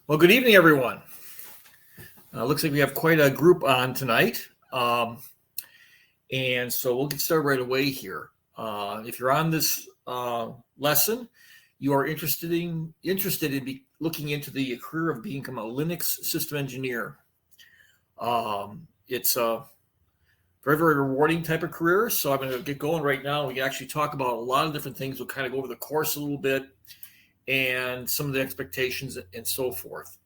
Well, good evening, everyone. Looks like we have quite a group on tonight. And so we'll get started right away here. If you're on this lesson, you are interested in looking into the career of becoming a Linux system engineer. It's a very, very rewarding type of career. So I'm going to get going right now. We can actually talk about a lot of different things. We'll kind of go over the course a little bit and some of the expectations and so forth.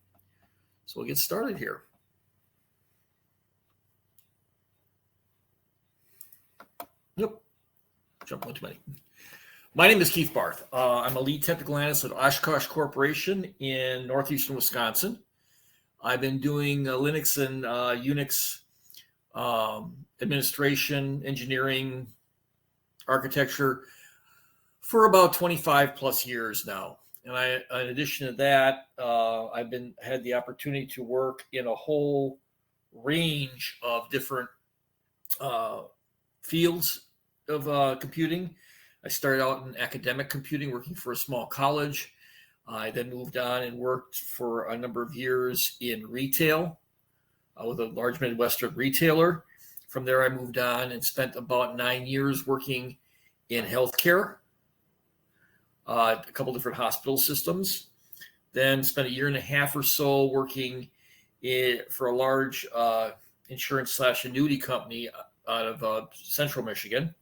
So we'll get started here. Yep, jump one too many. My name is Keith Barth. I'm a lead technical analyst at Oshkosh Corporation in northeastern Wisconsin. I've been doing Linux and Unix administration, engineering, architecture for about 25 plus years now. And in addition to that, I've had the opportunity to work in a whole range of different fields of computing. I started out in academic computing, working for a small college. I then moved on and worked for a number of years in retail with a large Midwestern retailer. From there, I moved on and spent about 9 years working in healthcare, a couple different hospital systems. Then spent a year and a half or so working for a large insurance/annuity company out of central Michigan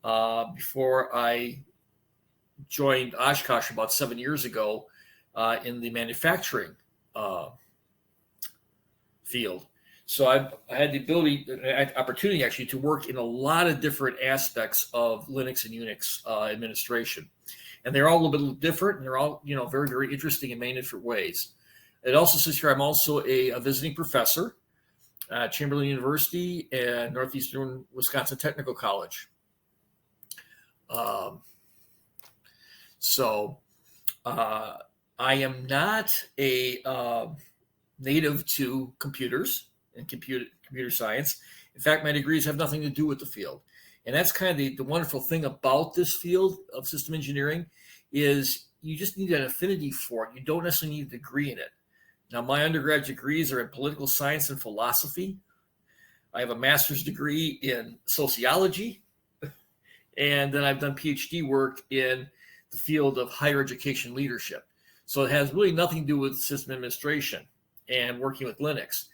before I joined Oshkosh about 7 years ago in the manufacturing field. So I had the opportunity actually to work in a lot of different aspects of Linux and Unix administration. And they're all a little bit different, and they're all, very, very interesting in many different ways. It also says here I'm also a visiting professor at Chamberlain University and Northeastern Wisconsin Technical College. I am not a native to computers and computer science. In fact, my degrees have nothing to do with the field. And that's kind of the wonderful thing about this field of system engineering is you just need an affinity for it. You don't necessarily need a degree in it. Now, my undergraduate degrees are in political science and philosophy. I have a master's degree in sociology. And then I've done PhD work in the field of higher education leadership. So it has really nothing to do with system administration and working with Linux.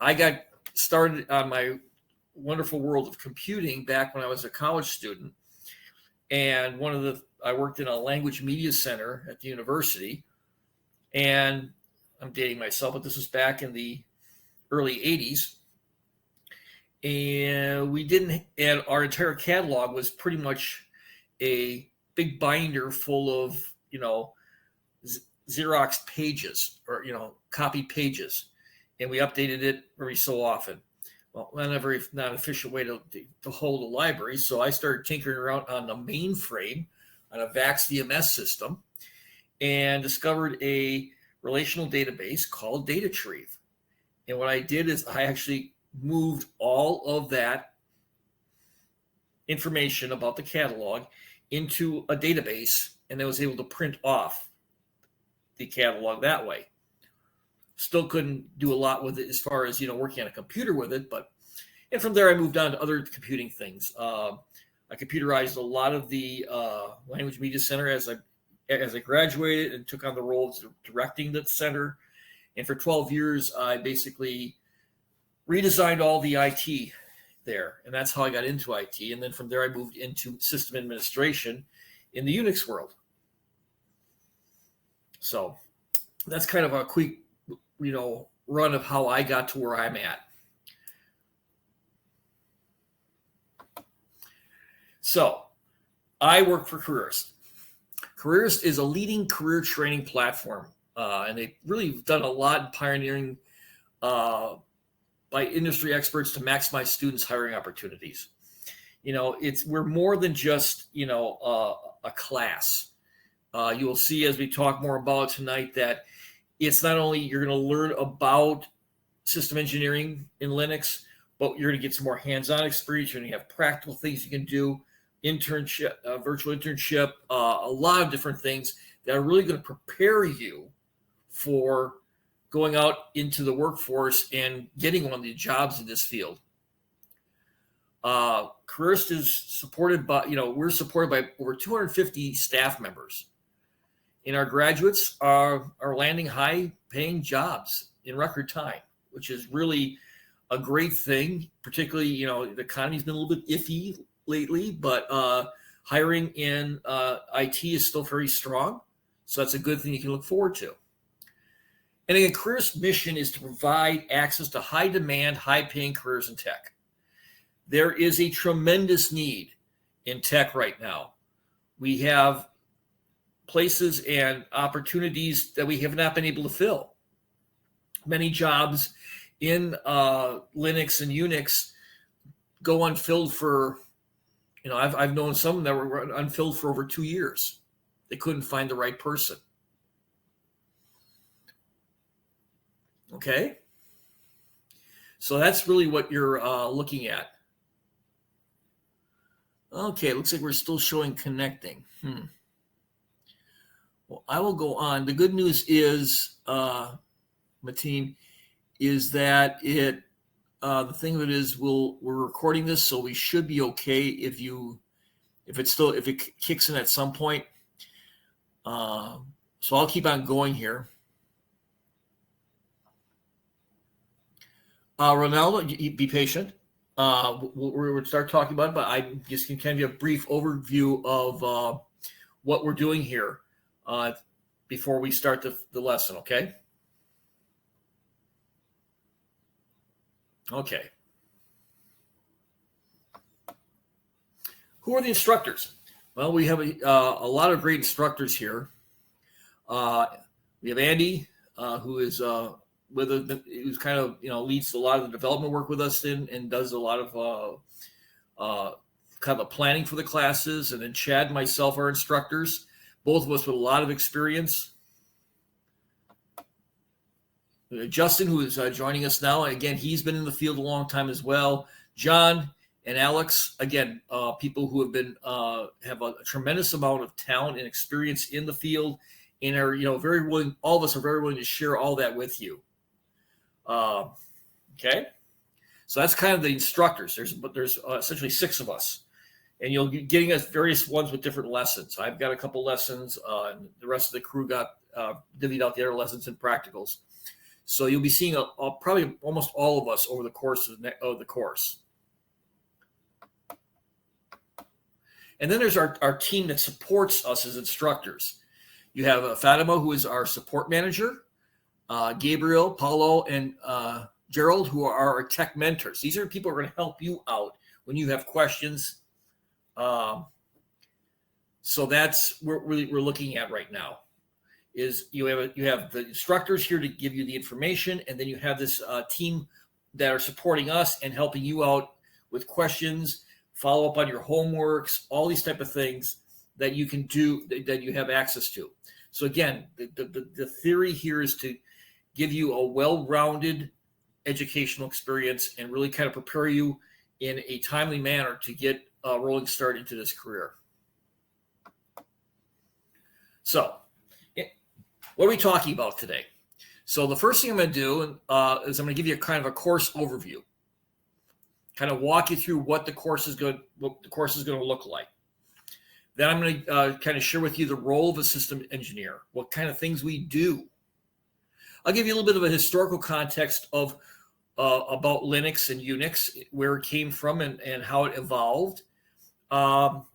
I got started on my wonderful world of computing back when I was a college student. And I worked in a language media center at the university. And I'm dating myself, but this was back in the early 80s. And our entire catalog was pretty much a big binder full of, Xerox pages or, copy pages. And we updated it every so often. Well, not an efficient way to hold a library. So I started tinkering around on the mainframe on a VAX VMS system and discovered a relational database called DataTrieve. And what I did is I actually moved all of that information about the catalog into a database, and I was able to print off the catalog that way. Still couldn't do a lot with it as far as, working on a computer with it, and from there I moved on to other computing things. I computerized a lot of the language media center as I graduated and took on the role of directing the center. And for 12 years, I basically redesigned all the IT there. And that's how I got into IT. And then from there, I moved into system administration in the Unix world. So that's kind of a quick, run of how I got to where I'm at. So I work for Careerist. Careerist is a leading career training platform, and they've really done a lot in pioneering by industry experts to maximize students' hiring opportunities. We're more than just a class. You will see as we talk more about it tonight that it's not only you're going to learn about system engineering in Linux, but you're going to get some more hands-on experience. You're going to have practical things you can do, internship, virtual internship, a lot of different things that are really going to prepare you for going out into the workforce and getting one of the jobs in this field. Careerist is supported by, we're supported by over 250 staff members. And our graduates are landing high-paying jobs in record time, which is really a great thing. Particularly, the economy's been a little bit iffy lately, but hiring in IT is still very strong. So that's a good thing you can look forward to. And again, Careerist's mission is to provide access to high-demand, high-paying careers in tech. There is a tremendous need in tech right now. We have places and opportunities that we have not been able to fill. Many jobs in Linux and Unix go unfilled for, I've known some that were unfilled for over 2 years. They couldn't find the right person. Okay? So that's really what you're looking at. Okay, it looks like we're still showing connecting. Well, I will go on. The good news is, Mateen, is that the thing of it is we're recording this, so we should be okay if it kicks in at some point. So I'll keep on going here. Ronaldo, be patient. We'll start talking about it, but I just can kind of give a brief overview of what we're doing here before we start the lesson, okay? Okay. Who are the instructors? Well, we have a lot of great instructors here. We have Andy, who is who's kind of leads a lot of the development work with us and does a lot of kind of planning for the classes. And then Chad and myself are instructors, both of us with a lot of experience. Justin, who is joining us now, again, he's been in the field a long time as well. John and Alex, again, people who have been have a tremendous amount of talent and experience in the field, and are very willing. All of us are very willing to share all that with you. Okay, so that's kind of the instructors. There's essentially 6 of us, and you'll be getting us various ones with different lessons. I've got a couple lessons, and the rest of the crew got divvied out the other lessons and practicals. So you'll be seeing probably almost all of us over the course of the course. And then there's our team that supports us as instructors. You have Fatima, who is our support manager, Gabriel, Paulo, and Gerald, who are our tech mentors. These are people who are going to help you out when you have questions. So that's what we're looking at right now. Is you have the instructors here to give you the information, and then you have this team that are supporting us and helping you out with questions, follow up on your homeworks, all these type of things that you can do, that you have access to. So again, the theory here is to give you a well-rounded educational experience and really kind of prepare you in a timely manner to get a rolling start into this career. So what are we talking about today? So the first thing I'm going to do is I'm going to give you a kind of a course overview, kind of walk you through what the course is going to look like. Then I'm going to kind of share with you the role of a system engineer, what kind of things we do. I'll give you a little bit of a historical context of about Linux and Unix, where it came from and how it evolved. I'll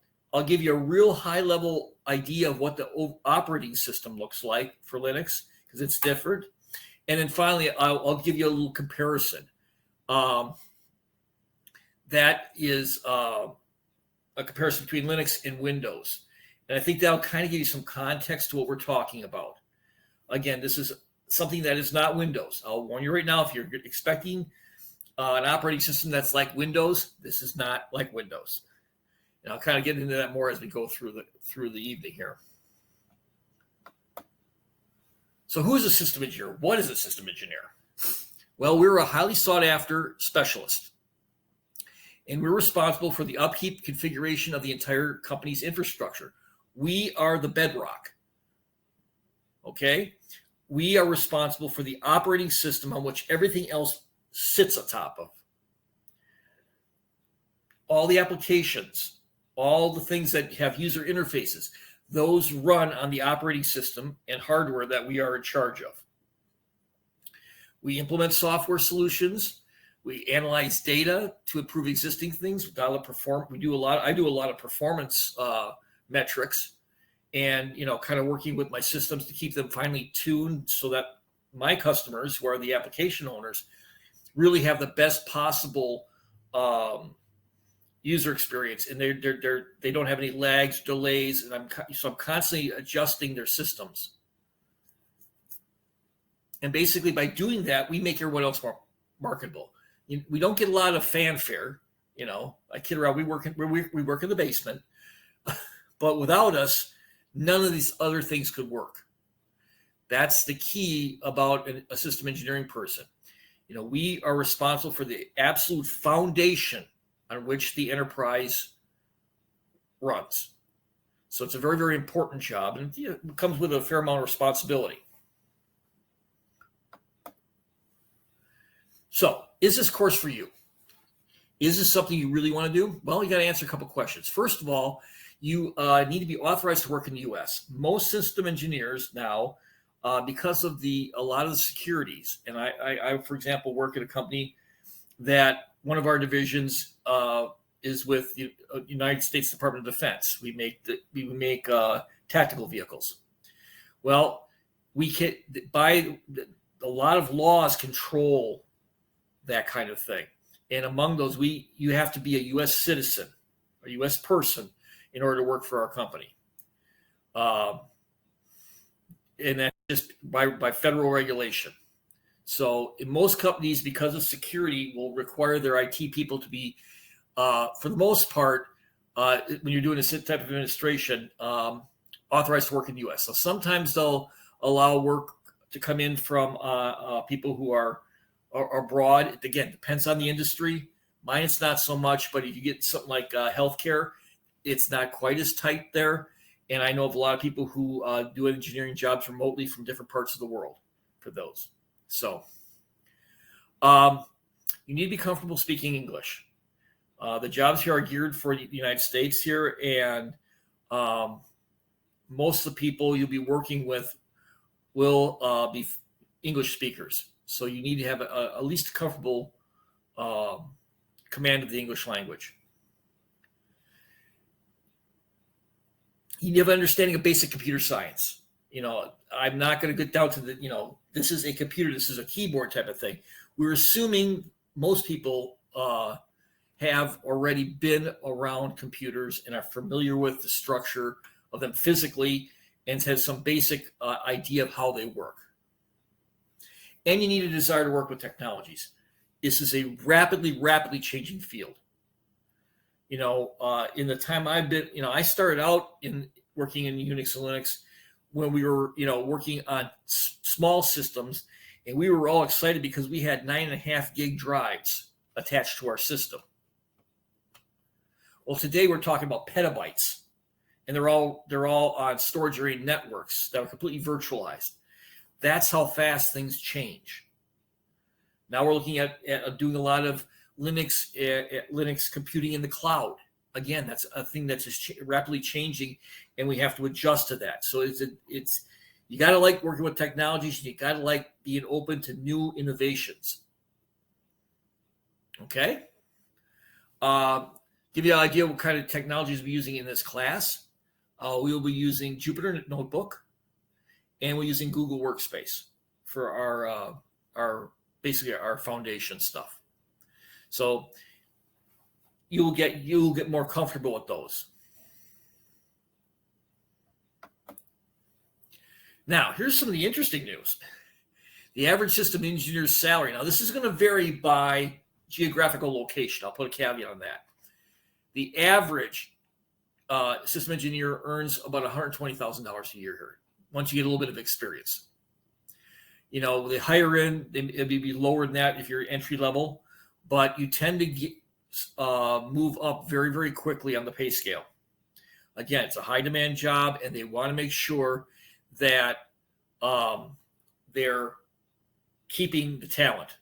give you a real high-level idea of what the operating system looks like for Linux, because it's different. And then finally, I'll give you a little comparison. That is a comparison between Linux and Windows. And I think that'll kind of give you some context to what we're talking about. Again, this is something that is not Windows. I'll warn you right now, if you're expecting an operating system that's like Windows, this is not like Windows. And I'll kind of get into that more as we go through the evening here. So who is a system engineer? What is a system engineer? Well, we're a highly sought after specialist, and we're responsible for the upkeep configuration of the entire company's infrastructure. We are the bedrock. Okay? we are responsible for the operating system on which everything else sits atop of. All the applications, all the things that have user interfaces, those run on the operating system and hardware that we are in charge of. We implement software solutions. We analyze data to improve existing things. I do a lot of performance metrics, and kind of working with my systems to keep them finely tuned so that my customers, who are the application owners, really have the best possible user experience, and they don't have any lags, delays, and I'm constantly adjusting their systems. And basically, by doing that, we make everyone else more marketable. We don't get a lot of fanfare. I kid around. We work in the basement, but without us, none of these other things could work. That's the key about a system engineering person. We are responsible for the absolute foundation on which the enterprise runs. So it's a very, very important job, and it comes with a fair amount of responsibility. So, is this course for you? Is this something you really want to do? Well, you got to answer a couple questions. First of all, you need to be authorized to work in the U.S. Most system engineers now, because of a lot of the securities, and I, for example, work at a company that one of our divisions is with the United States Department of Defense. We make tactical vehicles. Well, we can by a lot of laws control that kind of thing, and among those, you have to be a U.S. citizen, a U.S. person, in order to work for our company, and that's just by federal regulation. So in most companies, because of security, will require their IT people to be, for the most part, when you're doing this type of administration, authorized to work in the U.S. So sometimes they'll allow work to come in from people who are abroad. It, again, depends on the industry. Mine, it's not so much, but if you get something like healthcare, it's not quite as tight there. And I know of a lot of people who do engineering jobs remotely from different parts of the world for those. So you need to be comfortable speaking English. The jobs here are geared for the United States here, and most of the people you'll be working with will be English speakers. So you need to have at least a comfortable command of the English language. You need to have an understanding of basic computer science. I'm not going to get down to this is a computer, this is a keyboard type of thing. We're assuming most people have already been around computers and are familiar with the structure of them physically and has some basic idea of how they work. And you need a desire to work with technologies. This is a rapidly changing field. In the time I've been, I started out working in Unix and Linux when we were, working on small systems, and we were all excited because we had 9.5 gig drives attached to our system. Well, today we're talking about petabytes, and they're all on storage area networks that are completely virtualized. That's how fast things change. Now we're looking at doing a lot of Linux computing in the cloud. Again, that's a thing that's just rapidly changing, and we have to adjust to that. So you got to like working with technologies, and you got to like being open to new innovations. Okay. Give you an idea what kind of technologies we're using in this class. We will be using Jupyter Notebook, and we're using Google Workspace for our basically our foundation stuff. So you'll get more comfortable with those. Now, here's some of the interesting news. The average system engineer's salary. Now, this is going to vary by geographical location. I'll put a caveat on that. The average system engineer earns about $120,000 a year here, once you get a little bit of experience. The higher end, it'd be lower than that if you're entry level, but you tend to move up very, very quickly on the pay scale. Again, it's a high demand job, and they want to make sure that they're keeping the talent.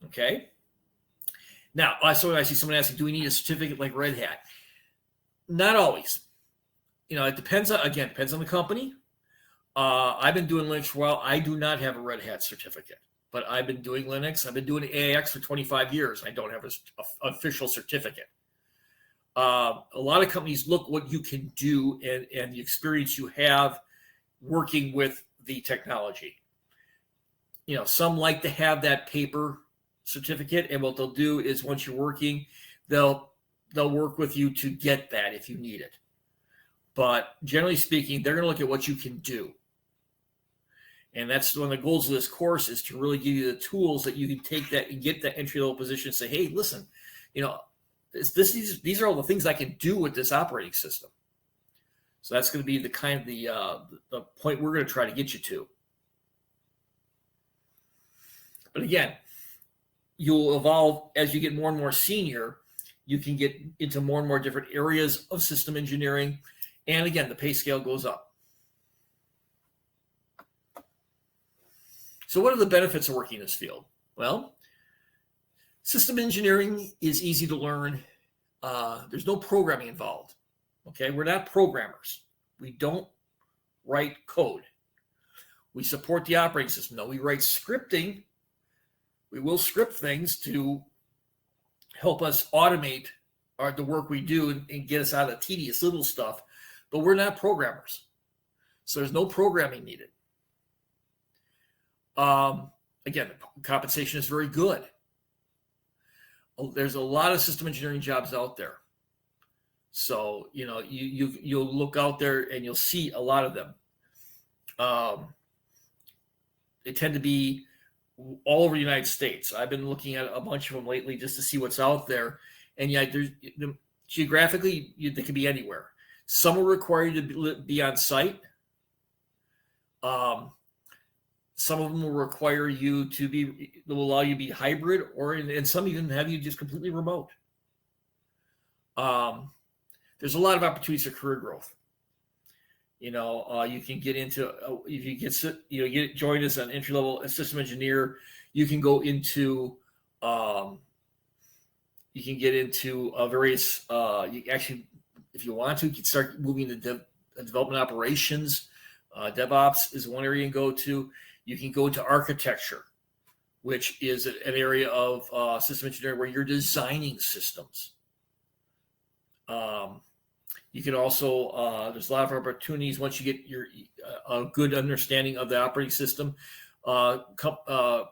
Okay. Now, so I see someone asking, do we need a certificate like Red Hat? Not always. It depends on the company. I've been doing Linux for a while. I do not have a Red Hat certificate, but I've been doing Linux. I've been doing AIX for 25 years. I don't have an official certificate. A lot of companies look what you can do and the experience you have working with the technology. Some like to have that paper certificate, and what they'll do is once you're working, they'll work with you to get that if you need it. But generally speaking, they're going to look at what you can do. And that's one of the goals of this course, is to really give you the tools that you can take that and get that entry level position and say, hey, listen, these are all the things I can do with this operating system. So that's going to be the kind of the point we're going to try to get you to. But again, you'll evolve as you get more and more senior. You can get into more and more different areas of system engineering. And again, the pay scale goes up. So what are the benefits of working in this field? Well, system engineering is easy to learn. There's no programming involved. Okay, we're not programmers. We don't write code. We support the operating system. No, we write scripting. We will script things to help us automate the work we do and get us out of the tedious little stuff. But we're not programmers. So there's no programming needed. Again, the compensation is very good. There's a lot of system engineering jobs out there. So, you'll look out there and you'll see a lot of them. They tend to be all over the United States. I've been looking at a bunch of them lately just to see what's out there. And yet, geographically, they can be anywhere. Some will require you to be on site. Some of them will require you will allow you to be hybrid, and some even have you just completely remote. There's a lot of opportunities for career growth. You can get into if you join as an entry level system engineer, you can go into you can get into various. You actually, if you want to, you can start moving to development operations. DevOps is one area you can go to. You can go into architecture, which is an area of system engineering where you're designing systems. You can also, there's a lot of opportunities once you get a good understanding of the operating system. Partner,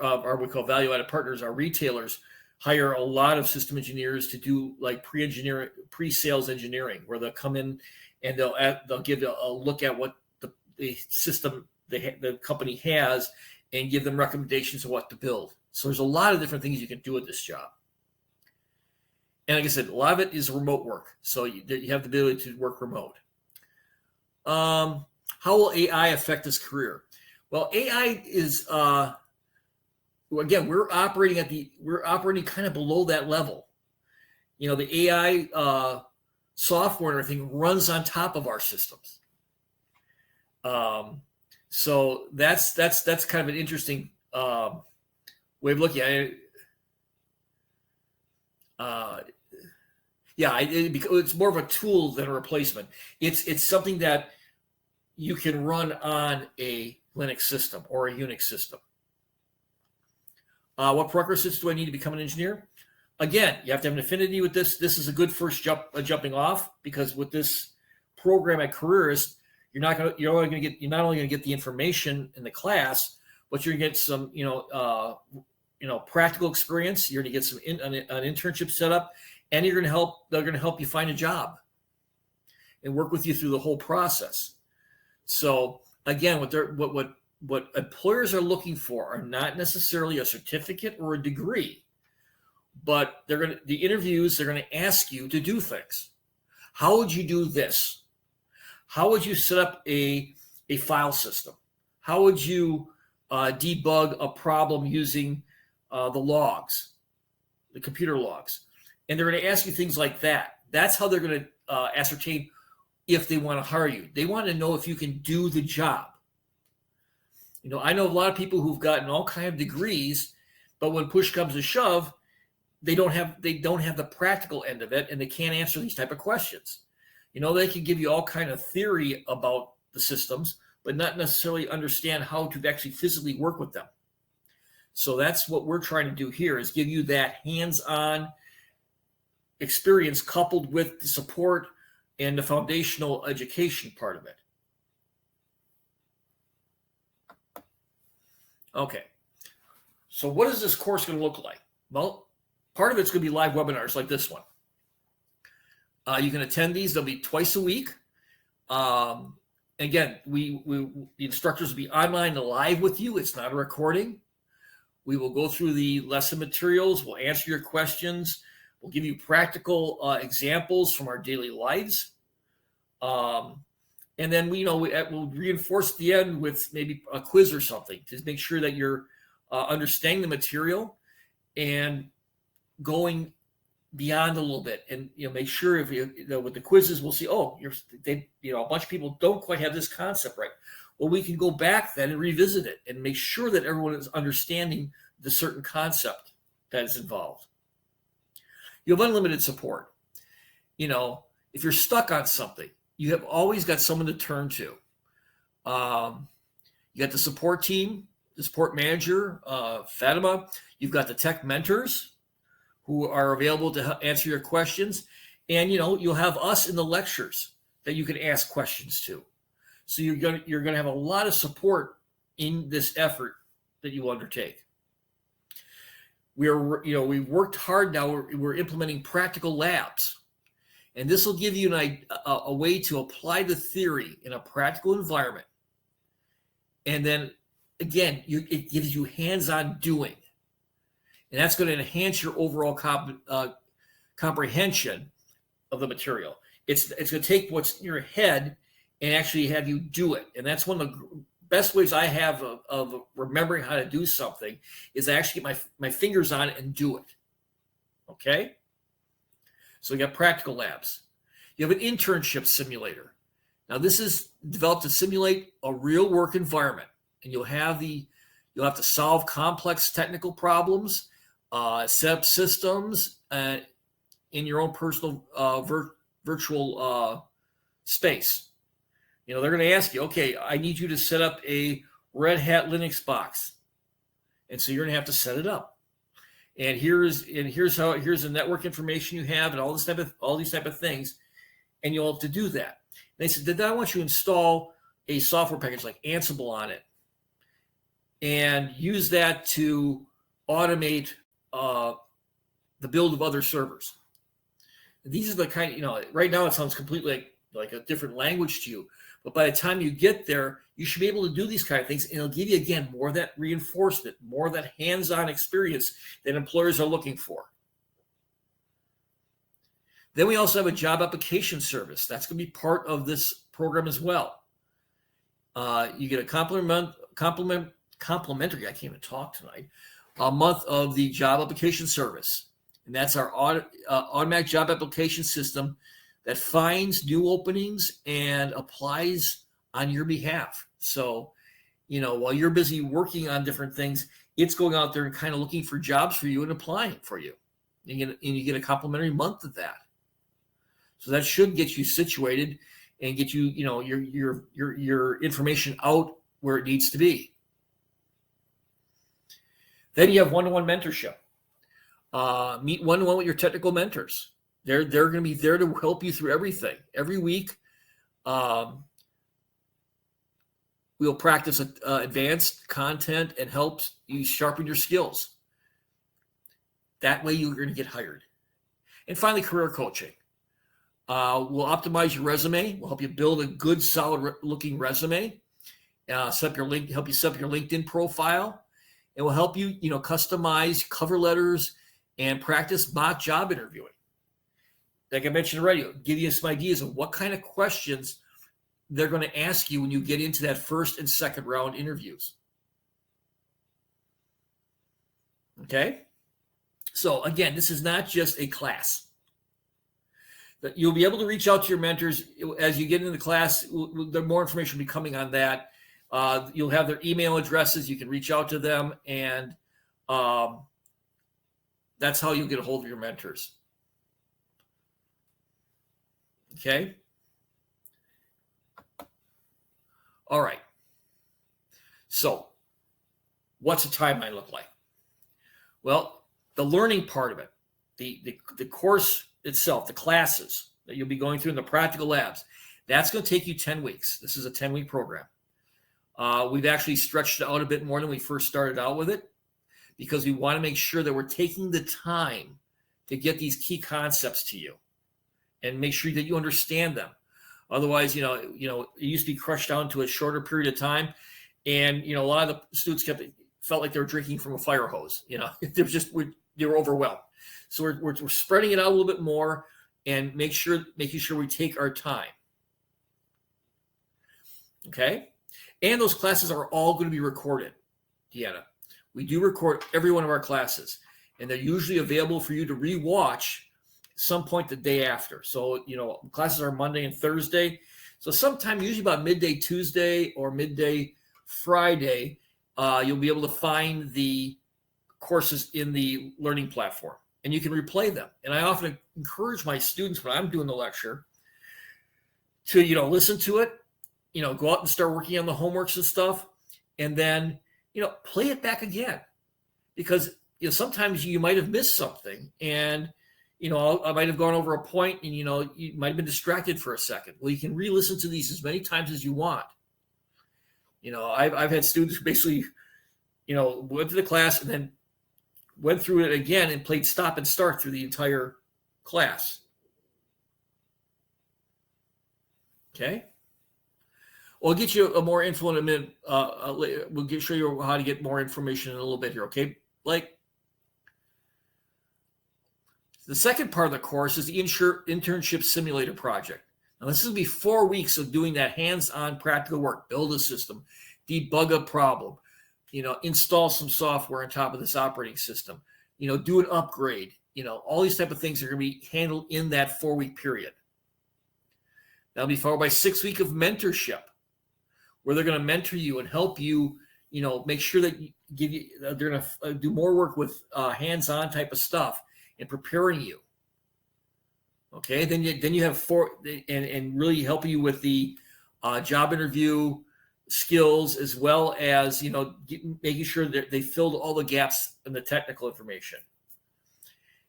or we call value-added partners, our retailers hire a lot of system engineers to do like pre-sales engineering, where they'll come in and they'll give a look at what the system the company has and give them recommendations of what to build. So there's a lot of different things you can do with this job. And like I said, a lot of it is remote work. So you have the ability to work remote. How will AI affect this career? Well, AI is, again, we're operating kind of below that level. The AI software and everything runs on top of our systems. So that's kind of an interesting way of looking at it. It's more of a tool than a replacement. It's something that you can run on a Linux system or a Unix system. What prerequisites do I need to become an engineer? Again, you have to have an affinity with this. This is a good first jumping off, because with this program at Careerist, you're not only going to get the information in the class, but you're going to get some practical experience. You're going to get an internship set up, and they're going to help you find a job and work with you through the whole process. So again, what employers are looking for are not necessarily a certificate or a degree, but the interviews, they're going to ask you to do things. How would you do this? How would you set up a file system? How would you debug a problem using the logs, the computer logs? And they're going to ask you things like that. That's how they're going to ascertain if they want to hire you. They want to know if you can do the job. I know a lot of people who've gotten all kind of degrees, but when push comes to shove, they don't have the practical end of it, and they can't answer these type of questions. They can give you all kind of theory about the systems, but not necessarily understand how to actually physically work with them. So that's what we're trying to do here, is give you that hands-on experience coupled with the support and the foundational education part of it. Okay. So what is this course going to look like? Well, part of it's going to be live webinars like this one. You can attend these. They'll be twice a week. Again, the instructors will be online and live with you. It's not a recording. We will go through the lesson materials. We'll answer your questions. We'll give you practical examples from our daily lives. And then we'll reinforce at the end with maybe a quiz or something to make sure that you're understanding the material and going beyond a little bit. And make sure if with the quizzes, we'll see, a bunch of people don't quite have this concept right. Well, we can go back then and revisit it and make sure that everyone is understanding the certain concept that is involved. You have unlimited support. If you're stuck on something, you have always got someone to turn to. You got the support team, the support manager, Fatima. You've got the tech mentors who are available to answer your questions. And, you'll have us in the lectures that you can ask questions to. So you're going to have a lot of support in this effort that you undertake. We've worked hard now. We're implementing practical labs. And this will give you a way to apply the theory in a practical environment. And then, again, it gives you hands-on doing. And that's going to enhance your overall comprehension of the material. It's going to take what's in your head and actually have you do it. And that's one of the best ways I have of remembering how to do something is I actually get my fingers on it and do it. Okay? So you got practical labs. You have an internship simulator. Now this is developed to simulate a real work environment, and you'll have to solve complex technical problems, set up systems in your own personal virtual space. They're going to ask you, okay, I need you to set up a Red Hat Linux box, and so you're going to have to set it up. And here's the network information you have, and all these type of things, and you'll have to do that. And they said, then I want you to install a software package like Ansible on it, and use that to automate the build of other servers. These are the kind, right now it sounds completely like a different language to you, but by the time you get there, you should be able to do these kind of things, and it'll give you, again, more of that reinforcement, more of that hands-on experience that employers are looking for. Then we also have a job application service. That's going to be part of this program as well. You get a complimentary, I can't even talk tonight, a month of the job application service. And that's our automatic job application system that finds new openings and applies on your behalf. So, while you're busy working on different things, it's going out there and kind of looking for jobs for you and applying for you. And you get a complimentary month of that. So that should get you situated and get you, your information out where it needs to be. Then you have one-to-one mentorship. Meet one-to-one with your technical mentors. They're going to be there to help you through everything. Every week, we'll practice advanced content and help you sharpen your skills. That way you're going to get hired. And finally, career coaching. We'll optimize your resume. We'll help you build a good, solid-looking resume. Help you set up your LinkedIn profile. And we'll help you, customize cover letters and practice mock job interviewing. Like I mentioned already, give you some ideas of what kind of questions they're going to ask you when you get into that first and second round interviews. Okay? So again, this is not just a class. that you'll be able to reach out to your mentors as you get into the class. There more information will be coming on that. You'll have their email addresses. You can reach out to them, and that's how you'll get a hold of your mentors. Okay. All right. So what's the timeline look like? Well, the learning part of it, the course itself, the classes that you'll be going through in the practical labs, that's going to take you 10 weeks. This is a 10-week program. We've actually stretched it out a bit more than we first started out with it, because we want to make sure that we're taking the time to get these key concepts to you and make sure that you understand them. Otherwise, it used to be crushed down to a shorter period of time. And, a lot of the students felt like they were drinking from a fire hose. They were overwhelmed. So we're spreading it out a little bit more and making sure we take our time. Okay. And those classes are all going to be recorded, Deanna. We do record every one of our classes, and they're usually available for you to rewatch some point the day after. So, classes are Monday and Thursday. So sometime, usually about midday Tuesday or midday Friday, you'll be able to find the courses in the learning platform, and you can replay them. And I often encourage my students when I'm doing the lecture to, listen to it, go out and start working on the homeworks and stuff, and then, play it back again, because, sometimes you might have missed something, and, I might have gone over a point, and, you might have been distracted for a second. Well, you can re-listen to these as many times as you want. I've had students who basically, went to the class and then went through it again and played stop and start through the entire class. Okay. We'll get you a more info in a minute. We'll show you how to get more information in a little bit here. Okay. The second part of the course is the internship simulator project. Now, this is going to be 4 weeks of doing that hands-on practical work. Build a system, debug a problem, install some software on top of this operating system, do an upgrade, all these type of things are going to be handled in that 4-week period. That'll be followed by 6 weeks of mentorship, where they're going to mentor you and help you, make sure that they're going to do more work with hands-on type of stuff and preparing you. Okay, then you have 4 and really helping you with the job interview skills, as well as making sure that they filled all the gaps in the technical information.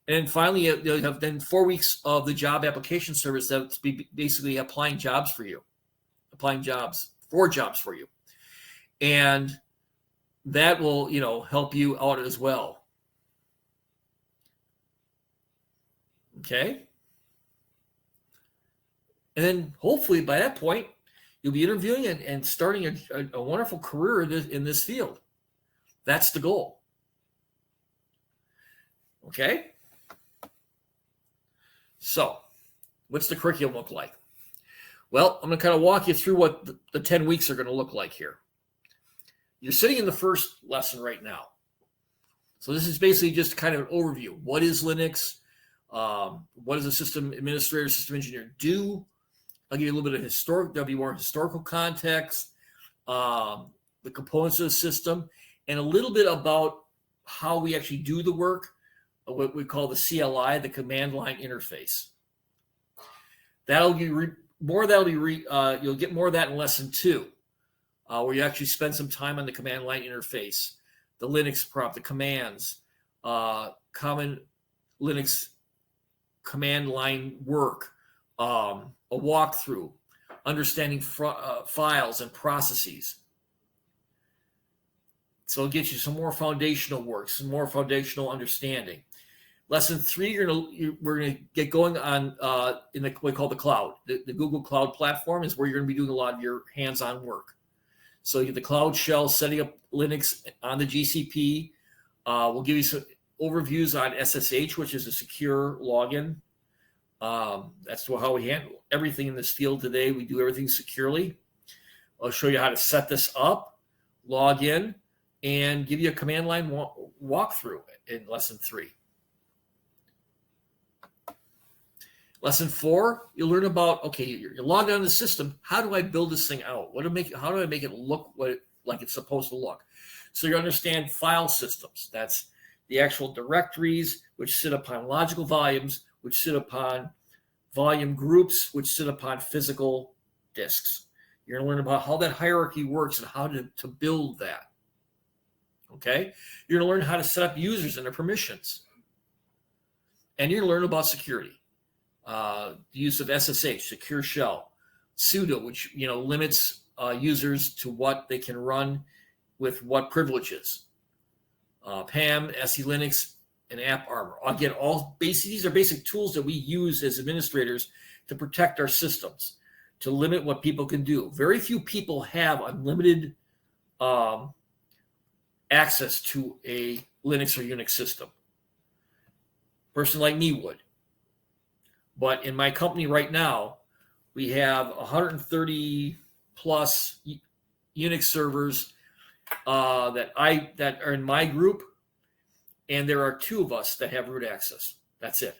And then finally, you'll have then 4 weeks of the job application service that's basically applying jobs for you, and that will help you out as well. Okay. And then hopefully by that point, you'll be interviewing and starting a wonderful career in this field. That's the goal. Okay. So what's the curriculum look like? Well, I'm going to kind of walk you through what the 10 weeks are going to look like here. You're sitting in the first lesson right now. So this is basically just kind of an overview. What is Linux? What does a system administrator, system engineer do? I'll give you a little bit of there'll be more historical context, the components of the system, and a little bit about how we actually do the work, what we call the CLI, the command line interface. You'll get more of that in lesson 2, where you actually spend some time on the command line interface, the Linux prompt, the commands, common Linux command line work, a walkthrough, understanding files and processes. So it'll get you some more foundational work, some more foundational understanding. Lesson 3, we're gonna get going on in what we call the cloud. The Google Cloud platform is where you're gonna be doing a lot of your hands-on work. So you get the Cloud Shell, setting up Linux on the GCP. We'll give you some overviews on SSH, which is a secure login. That's how we handle everything in this field today. We do everything securely. I'll show you how to set this up, log in, and give you a command line walkthrough in lesson 3. Lesson 4, you'll learn about, okay, you're logged on the system. How do I build this thing out? How do I make it look like it's supposed to look? So you understand file systems. That's the actual directories, which sit upon logical volumes, which sit upon volume groups, which sit upon physical disks. You're going to learn about how that hierarchy works and how to build that. Okay? You're going to learn how to set up users and their permissions. And you're going to learn about security. The use of SSH, secure shell, sudo, which limits users to what they can run with what privileges, PAM, SE Linux, and AppArmor. Again, these are basic tools that we use as administrators to protect our systems, to limit what people can do. Very few people have unlimited access to a Linux or Unix system. A person like me would. But in my company right now, we have 130 plus Unix servers that are in my group, and there are 2 of us that have root access. That's it.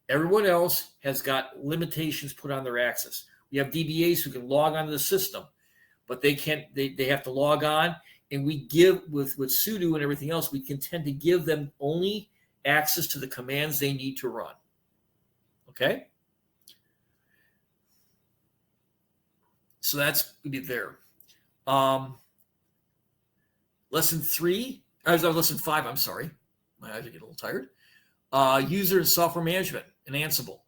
Everyone else has got limitations put on their access. We have DBAs who can log onto the system, but they can't. They have to log on, and we give with sudo and everything else. We can tend to give them only access to the commands they need to run. Okay, so that's going to be there. Lesson 5. I'm sorry, my eyes are getting a little tired. User and software management and Ansible,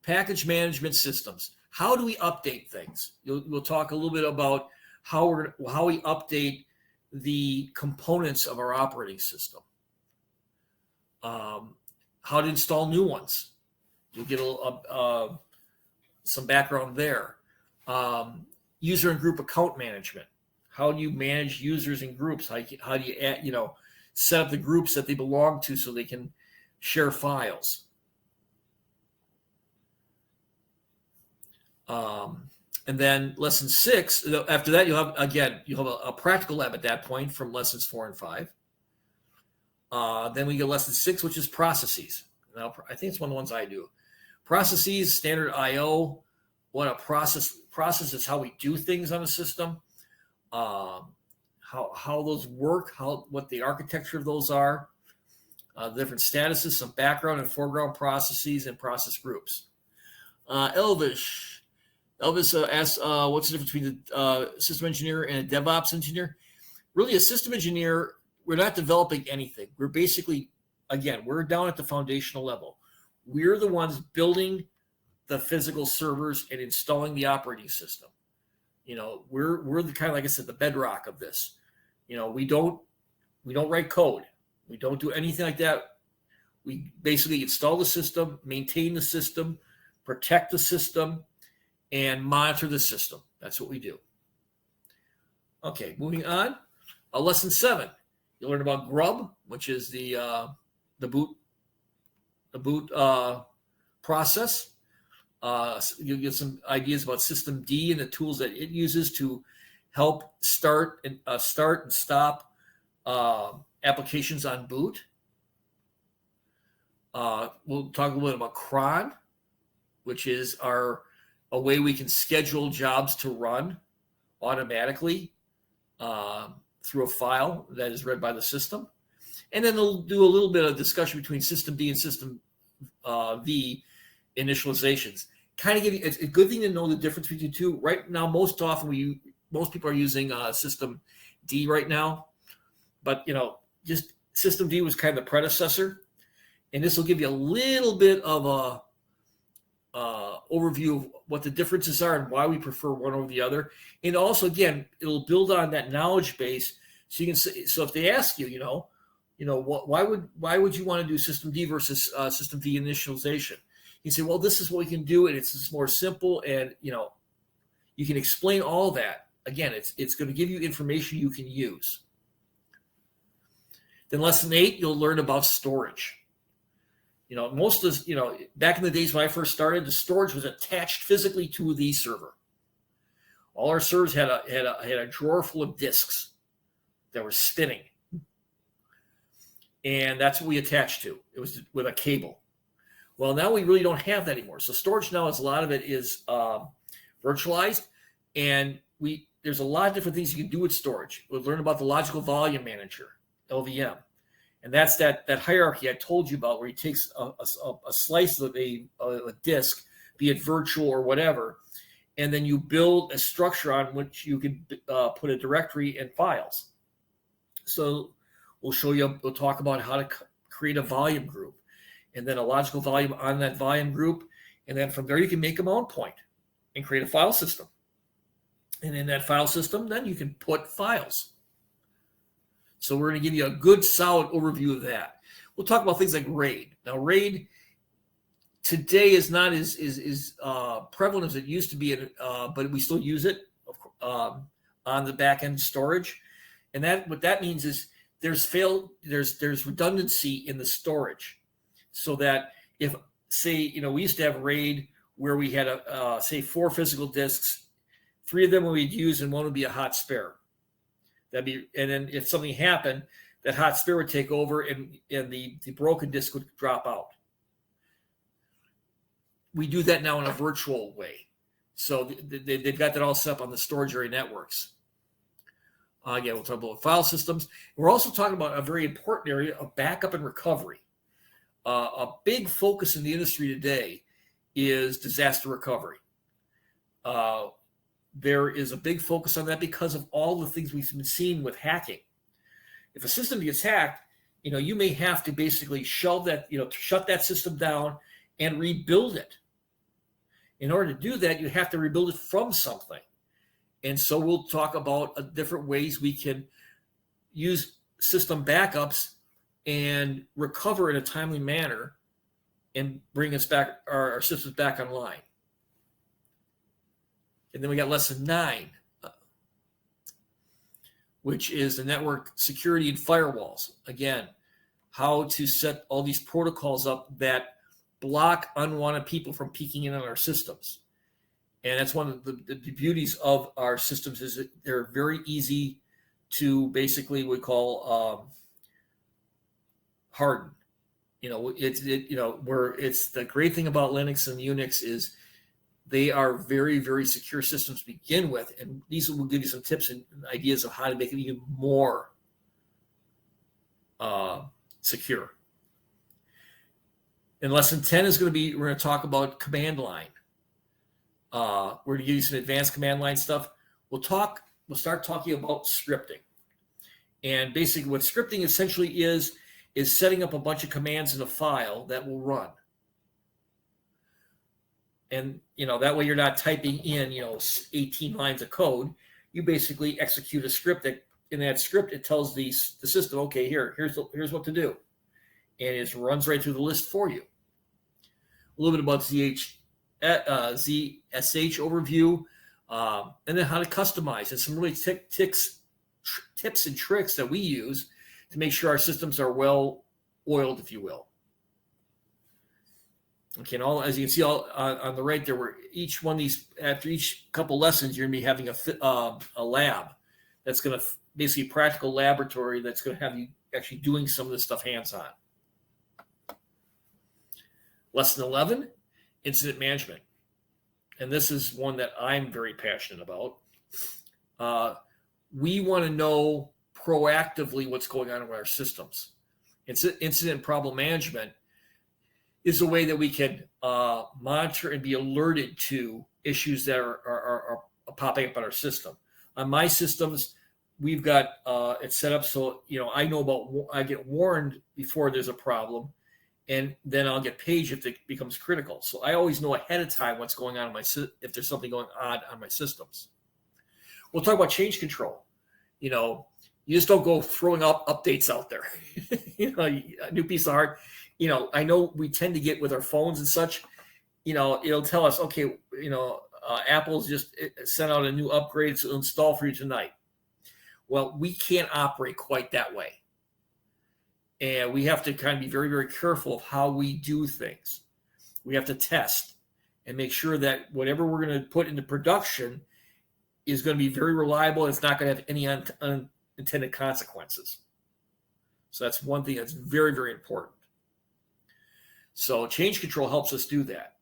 package management systems. How do we update things? We'll talk a little bit about how we update the components of our operating system. How to install new ones. You'll get some background there. User and group account management. How do you manage users and groups? How do you set up the groups that they belong to so they can share files? And then lesson 6. After that, you'll have a practical lab at that point from lessons 4 and 5. Then we get lesson 6, which is processes. Now, I think it's one of the ones I do. Processes, standard I/O. What a process is how we do things on a system. How those work, what the architecture of those are, different statuses, some background and foreground processes, and process groups. Elvis asks, what's the difference between a system engineer and a DevOps engineer? Really, a system engineer, we're not developing anything. We're basically, we're down at the foundational level. We're the ones building the physical servers and installing the operating system. We're the kind of, like I said, the bedrock of this. We don't write code. We don't do anything like that. We basically install the system, maintain the system, protect the system, and monitor the system. That's what we do. Okay, moving on. Lesson 7. You'll learn about Grub, which is the boot process. You'll get some ideas about System D and the tools that it uses to help start and stop applications on boot. We'll talk a little bit about cron, which is a way we can schedule jobs to run automatically through a file that is read by the system. And then they'll do a little bit of discussion between System D and System V initializations. Kind of give you, it's a good thing to know the difference between the two. Right now, most people are using System D right now, but just System D was kind of the predecessor, and this will give you a little bit of a overview of what the differerences are and why we prefer one over the other. And also, again, it'll build on that knowledge base, so you can say, so if they ask you, why would you want to do System D versus System V initialization? You say, well, this is what we can do, and it's just more simple, and you can explain all that. Again, it's going to give you information you can use. Then lesson 8, you'll learn about storage. Most of this, back in the days when I first started, the storage was attached physically to the server. All our servers had a drawer full of disks that were spinning, and that's what we attached to. It was with a cable. Well, now we really don't have that anymore. So storage now is a lot of it is virtualized, and there's a lot of different things you can do with storage. We'll learn about the logical volume manager, LVM, and that's that hierarchy I told you about, where he takes a slice of a disk, be it virtual or whatever, and then you build a structure on which you can put a directory and files. So we'll talk about how to create a volume group, and then a logical volume on that volume group, and then from there you can make a mount point and create a file system. And in that file system, then you can put files. So we're going to give you a good, solid overview of that. We'll talk about things like RAID. Now, RAID today is not as prevalent as it used to be, but we still use it on the back-end storage. And what that means is there's redundancy in the storage, so that if, say, we used to have RAID where we had say 4 physical disks. 3 of them we'd use, and 1 would be a hot spare. And then if something happened, that hot spare would take over, and the broken disk would drop out. We do that now in a virtual way. So they've got that all set up on the storage area networks. Again, we'll talk about file systems. We're also talking about a very important area of backup and recovery. A big focus in the industry today is disaster recovery. There is a big focus on that because of all the things we've been seeing with hacking. If a system gets hacked, you may have to basically shut that system down and rebuild it. In order to do that, you have to rebuild it from something. And so we'll talk about different ways we can use system backups and recover in a timely manner and bring us back, our systems back online. And then we got lesson 9, which is the network security and firewalls. Again, how to set all these protocols up that block unwanted people from peeking in on our systems. And that's one of the beauties of our systems, is that they're very easy to basically we call harden. It's the great thing about Linux and Unix is they are very, very secure systems to begin with, and these will give you some tips and ideas of how to make it even more secure. And lesson 10 is we're going to talk about command line. We're going to give you some advanced command line stuff. We'll start talking about scripting. And basically what scripting essentially is setting up a bunch of commands in a file that will run. And, that way you're not typing in, 18 lines of code. You basically execute a script that in that script, it tells the system, okay, here's what to do. And it runs right through the list for you. A little bit about ZSH overview, and then how to customize, and some really tips and tricks that we use to make sure our systems are well oiled, if you will. Okay, and as you can see on the right there, where each one of these, after each couple lessons, you're going to be having a lab that's going to basically a practical laboratory that's going to have you actually doing some of this stuff hands-on. Lesson 11, incident management. And this is one that I'm very passionate about. We want to know proactively what's going on in our systems. Incident problem management is a way that we can monitor and be alerted to issues that are popping up on our system. On my systems, we've got it set up so I get warned before there's a problem, and then I'll get paged if it becomes critical. So I always know ahead of time what's going on if there's something going on my systems. We'll talk about change control. You just don't go throwing up updates out there. A new piece of hardware. I know we tend to get with our phones and such. It'll tell us, okay, Apple's just sent out a new upgrade to install for you tonight. Well, we can't operate quite that way. And we have to kind of be very, very careful of how we do things. We have to test and make sure that whatever we're going to put into production is going to be very reliable. And it's not going to have any unintended consequences. So that's one thing that's very, very important. So change control helps us do that.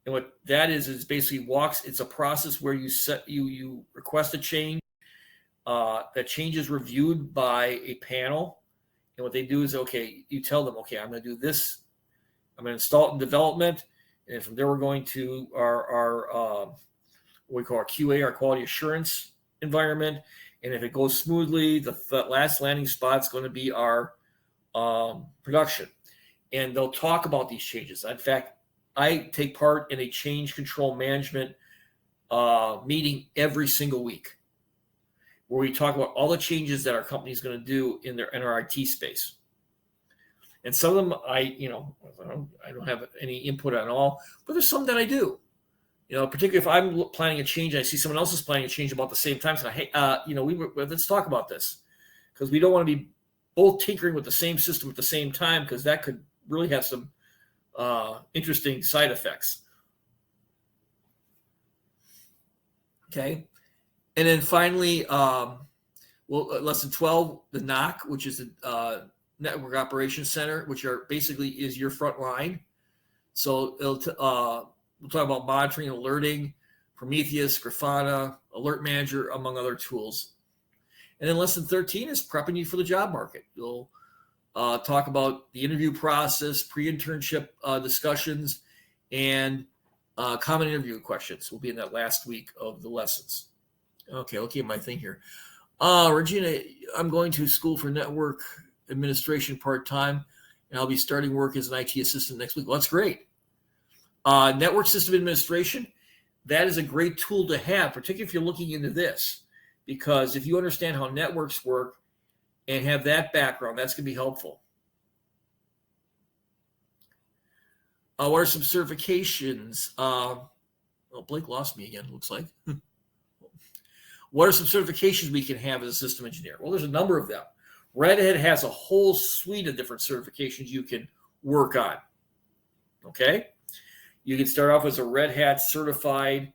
And what that is basically it's a process where you request a change. That change is reviewed by a panel. And what they do is, okay, you tell them, okay, I'm going to do this. I'm going to install it in development. And from there, we're going to our what we call our QA, our quality assurance environment. And if it goes smoothly, the last landing spot is going to be our production. And they'll talk about these changes. In fact, I take part in a change control management meeting every single week, where we talk about all the changes that our company is going to do in our IT space. And some of them I don't have any input on all, but there's some that I do. Particularly if I'm planning a change, and I see someone else is planning a change about the same time. So, hey, let's talk about this, because we don't want to be both tinkering with the same system at the same time, because that could really have some interesting side effects. Okay, and then finally, lesson 12, the NOC, which is the Network Operations Center, which basically is your front line. So we'll talk about monitoring and alerting, Prometheus, Grafana, Alert Manager, among other tools. And then lesson 13 is prepping you for the job market. You'll talk about the interview process, pre-internship discussions, and common interview questions. Will be in that last week of the lessons. Okay, looking at my thing here. Regina, I'm going to school for network administration part-time, and I'll be starting work as an IT assistant next week. Well, that's great. Network system administration, that is a great tool to have, particularly if you're looking into this, because if you understand how networks work and have that background, that's going to be helpful. What are some certifications? Blake lost me again, looks like. What are some certifications we can have as a system engineer? Well, there's a number of them. Red Hat has a whole suite of different certifications you can work on. Okay? You can start off as a Red Hat certified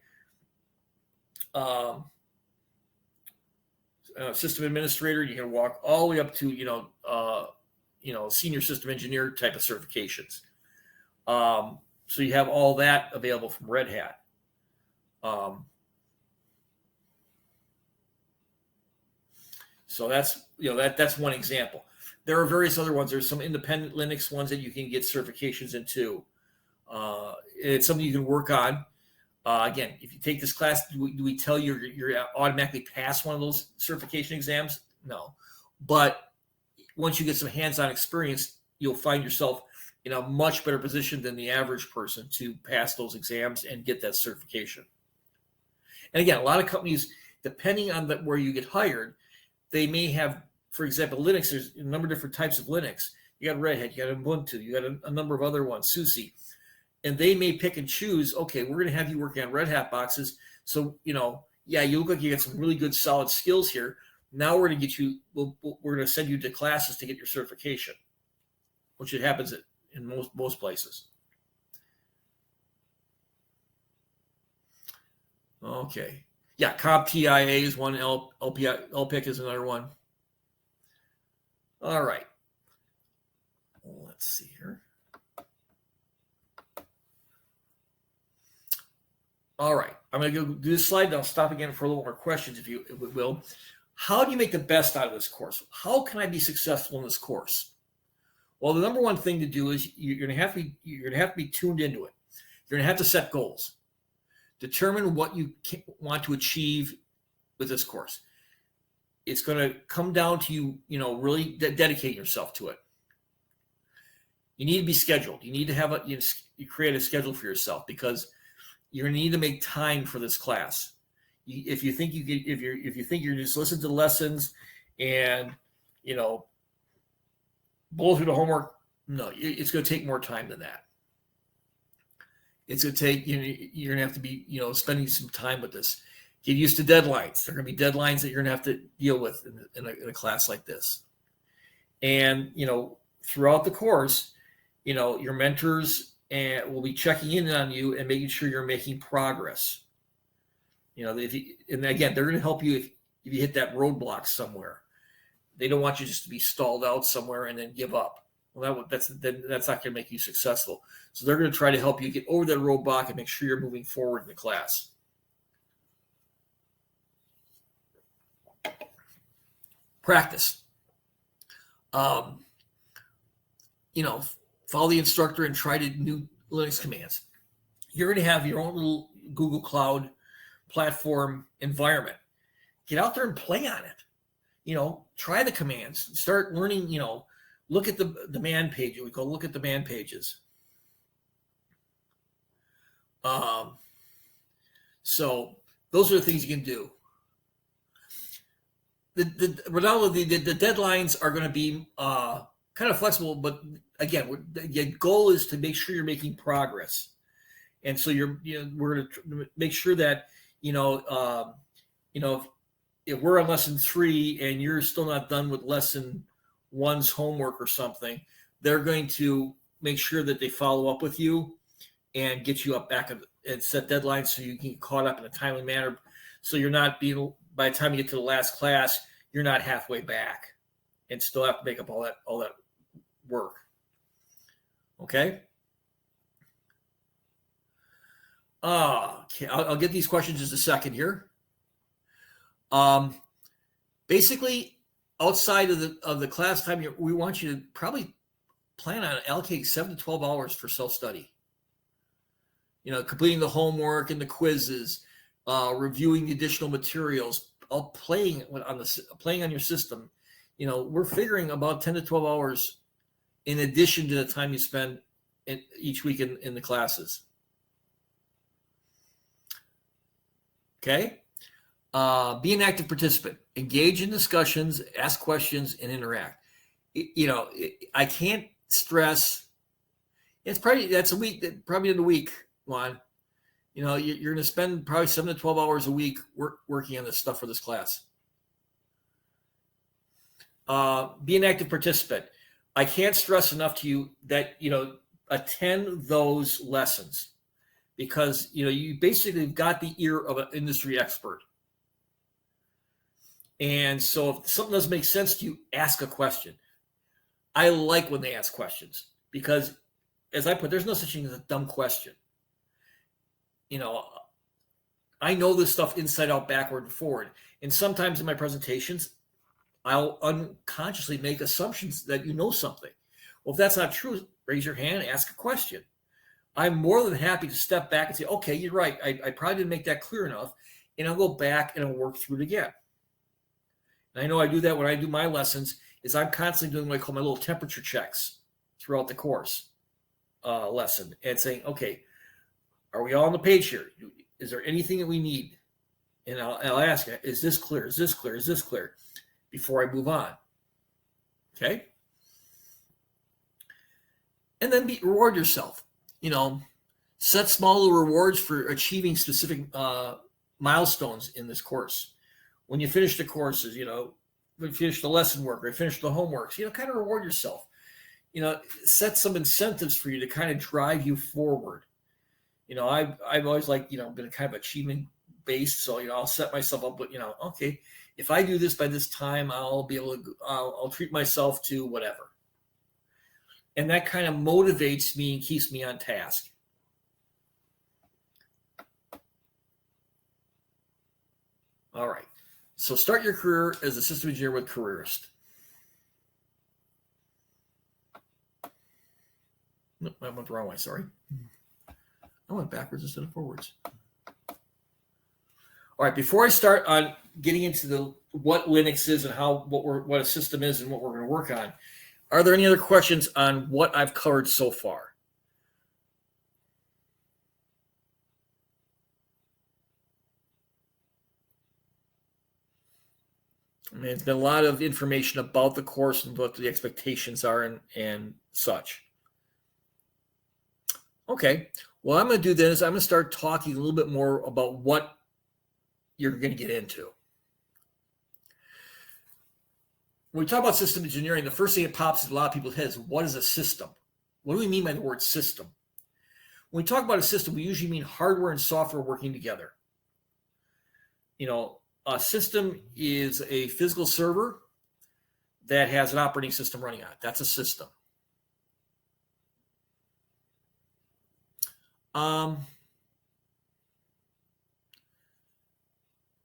system administrator. You can walk all the way up to senior system engineer type of certifications. So you have all that available from Red Hat. So that's one example. There are various other ones. There's some independent Linux ones that you can get certifications into. It's something you can work on. Again, if you take this class, do we tell you you're automatically pass one of those certification exams? No. But once you get some hands-on experience, you'll find yourself in a much better position than the average person to pass those exams and get that certification. And again, a lot of companies, depending on where you get hired, they may have, for example, Linux. There's a number of different types of Linux. You got Red Hat, you got Ubuntu, you got a number of other ones, SUSE. And they may pick and choose, okay, we're going to have you working on Red Hat boxes. So, you look like you got some really good solid skills here. Now we're going to get you, we're going to send you to classes to get your certification, which it happens in most places. Okay. Yeah, CompTIA is one, LPIC is another one. All right. Let's see here. All right, I'm going to go do this slide, and I'll stop again for a little more questions, if you will. How do you make the best out of this course? How can I be successful in this course? Well, the number one thing to do is you're going to have to be tuned into it. You're going to have to set goals. Determine what you want to achieve with this course. It's going to come down to you, really dedicating yourself to it. You need to be scheduled. You need to have you create a schedule for yourself, because you're going to need to make time for this class. If you think you're just listening to the lessons and blow through the homework, no, it's going to take more time than that. It's going to take you're going to have to be spending some time with this. Get used to deadlines. There are going to be deadlines that you're going to have to deal with in a class like this. And throughout the course, your mentors and will be checking in on you and making sure you're making progress. And again, they're going to help you if you hit that roadblock somewhere. They don't want you just to be stalled out somewhere and then give up. Well, that's not going to make you successful. So they're going to try to help you get over that roadblock and make sure you're moving forward in the class. Practice. Follow the instructor and try new Linux commands. You're going to have your own little Google Cloud platform environment. Get out there and play on it. Try the commands. Start learning, look at the man page. We go look at the man pages. So those are the things you can do. The deadlines are going to be kind of flexible, but again, the goal is to make sure you're making progress. And so we're going to make sure that, if we're on lesson 3 and you're still not done with lesson 1's homework or something, they're going to make sure that they follow up with you and get you up back and set deadlines so you can get caught up in a timely manner. So you're not by the time you get to the last class, you're not halfway back and still have to make up all that work. Okay. Okay, I'll get these questions in just a second here. Basically, outside of the class time, we want you to probably plan on allocating 7 to 12 hours for self-study. Completing the homework and the quizzes, reviewing the additional materials, all playing on your system. We're figuring about 10 to 12 hours in addition to the time you spend each week in the classes. Okay. Be an active participant. Engage in discussions, ask questions, and interact. I can't stress. That's a week. Probably in a week, Juan. You're going to spend probably 7 to 12 hours a week working on this stuff for this class. Be an active participant. I can't stress enough to you that attend those lessons, because you basically got the ear of an industry expert. And so if something doesn't make sense to you, ask a question. I like when they ask questions, because as I put, there's no such thing as a dumb question. I know this stuff inside out, backward and forward. And sometimes in my presentations, I'll unconsciously make assumptions that you know something. Well, if that's not true, raise your hand, ask a question. I'm more than happy to step back and say, okay, you're right. I probably didn't make that clear enough. And I'll go back and I'll work through it again. And I know I do that when I do my lessons, is I'm constantly doing what I call my little temperature checks throughout the course lesson and saying, okay, are we all on the page here? Is there anything that we need? And I'll ask, is this clear? Is this clear? Is this clear? Before I move on. Okay? And then reward yourself. Set small little rewards for achieving specific milestones in this course. When you finish the courses, when you finish the lesson work or finish the homeworks, kind of reward yourself. Set some incentives for you to kind of drive you forward. I've always been kind of achievement based, so I'll set myself up with okay, if I do this by this time, I'll be able to I'll treat myself to whatever, and that kind of motivates me and keeps me on task. All right, so start your career as a system engineer with Careerist. Nope, I went the wrong way. Sorry. I went backwards instead of forwards. All right, before I start on getting into what Linux is and what a system is and what we're going to work on, are there any other questions on what I've covered so far? I mean, it's been a lot of information about the course and what the expectations are and such. Okay, what I'm going to do then is I'm going to start talking a little bit more about what you're going to get into. When we talk about system engineering, the first thing that pops in a lot of people's heads is, what is a system? What do we mean by the word system? When we talk about a system, we usually mean hardware and software working together. A system is a physical server that has an operating system running on it. That's a system. Um,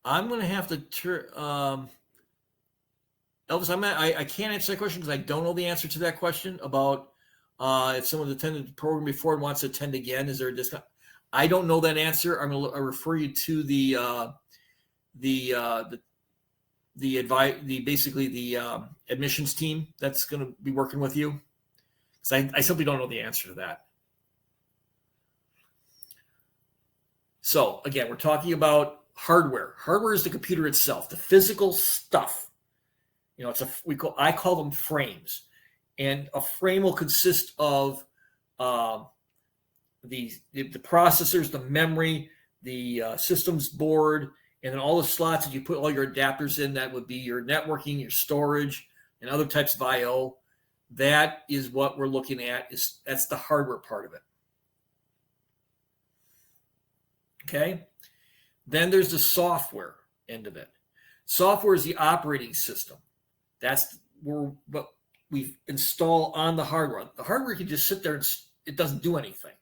I'm going to have to turn. Elvis, I can't answer that question because I don't know the answer to that question about if someone's attended the program before and wants to attend again. Is there a discount? I don't know that answer. I'm going to refer you to the basically the admissions team that's going to be working with you, because I simply don't know the answer to that. So again, we're talking about hardware. Hardware is the computer itself, the physical stuff. I call them frames, and a frame will consist of the processors, the memory, the systems board, and then all the slots that you put all your adapters in. That would be your networking, your storage, and other types of I/O. That is what we're looking at. That's the hardware part of it. Okay. Then there's the software end of it. Software is the operating system. That's what we install on the hardware. The hardware can just sit there and it doesn't do anything.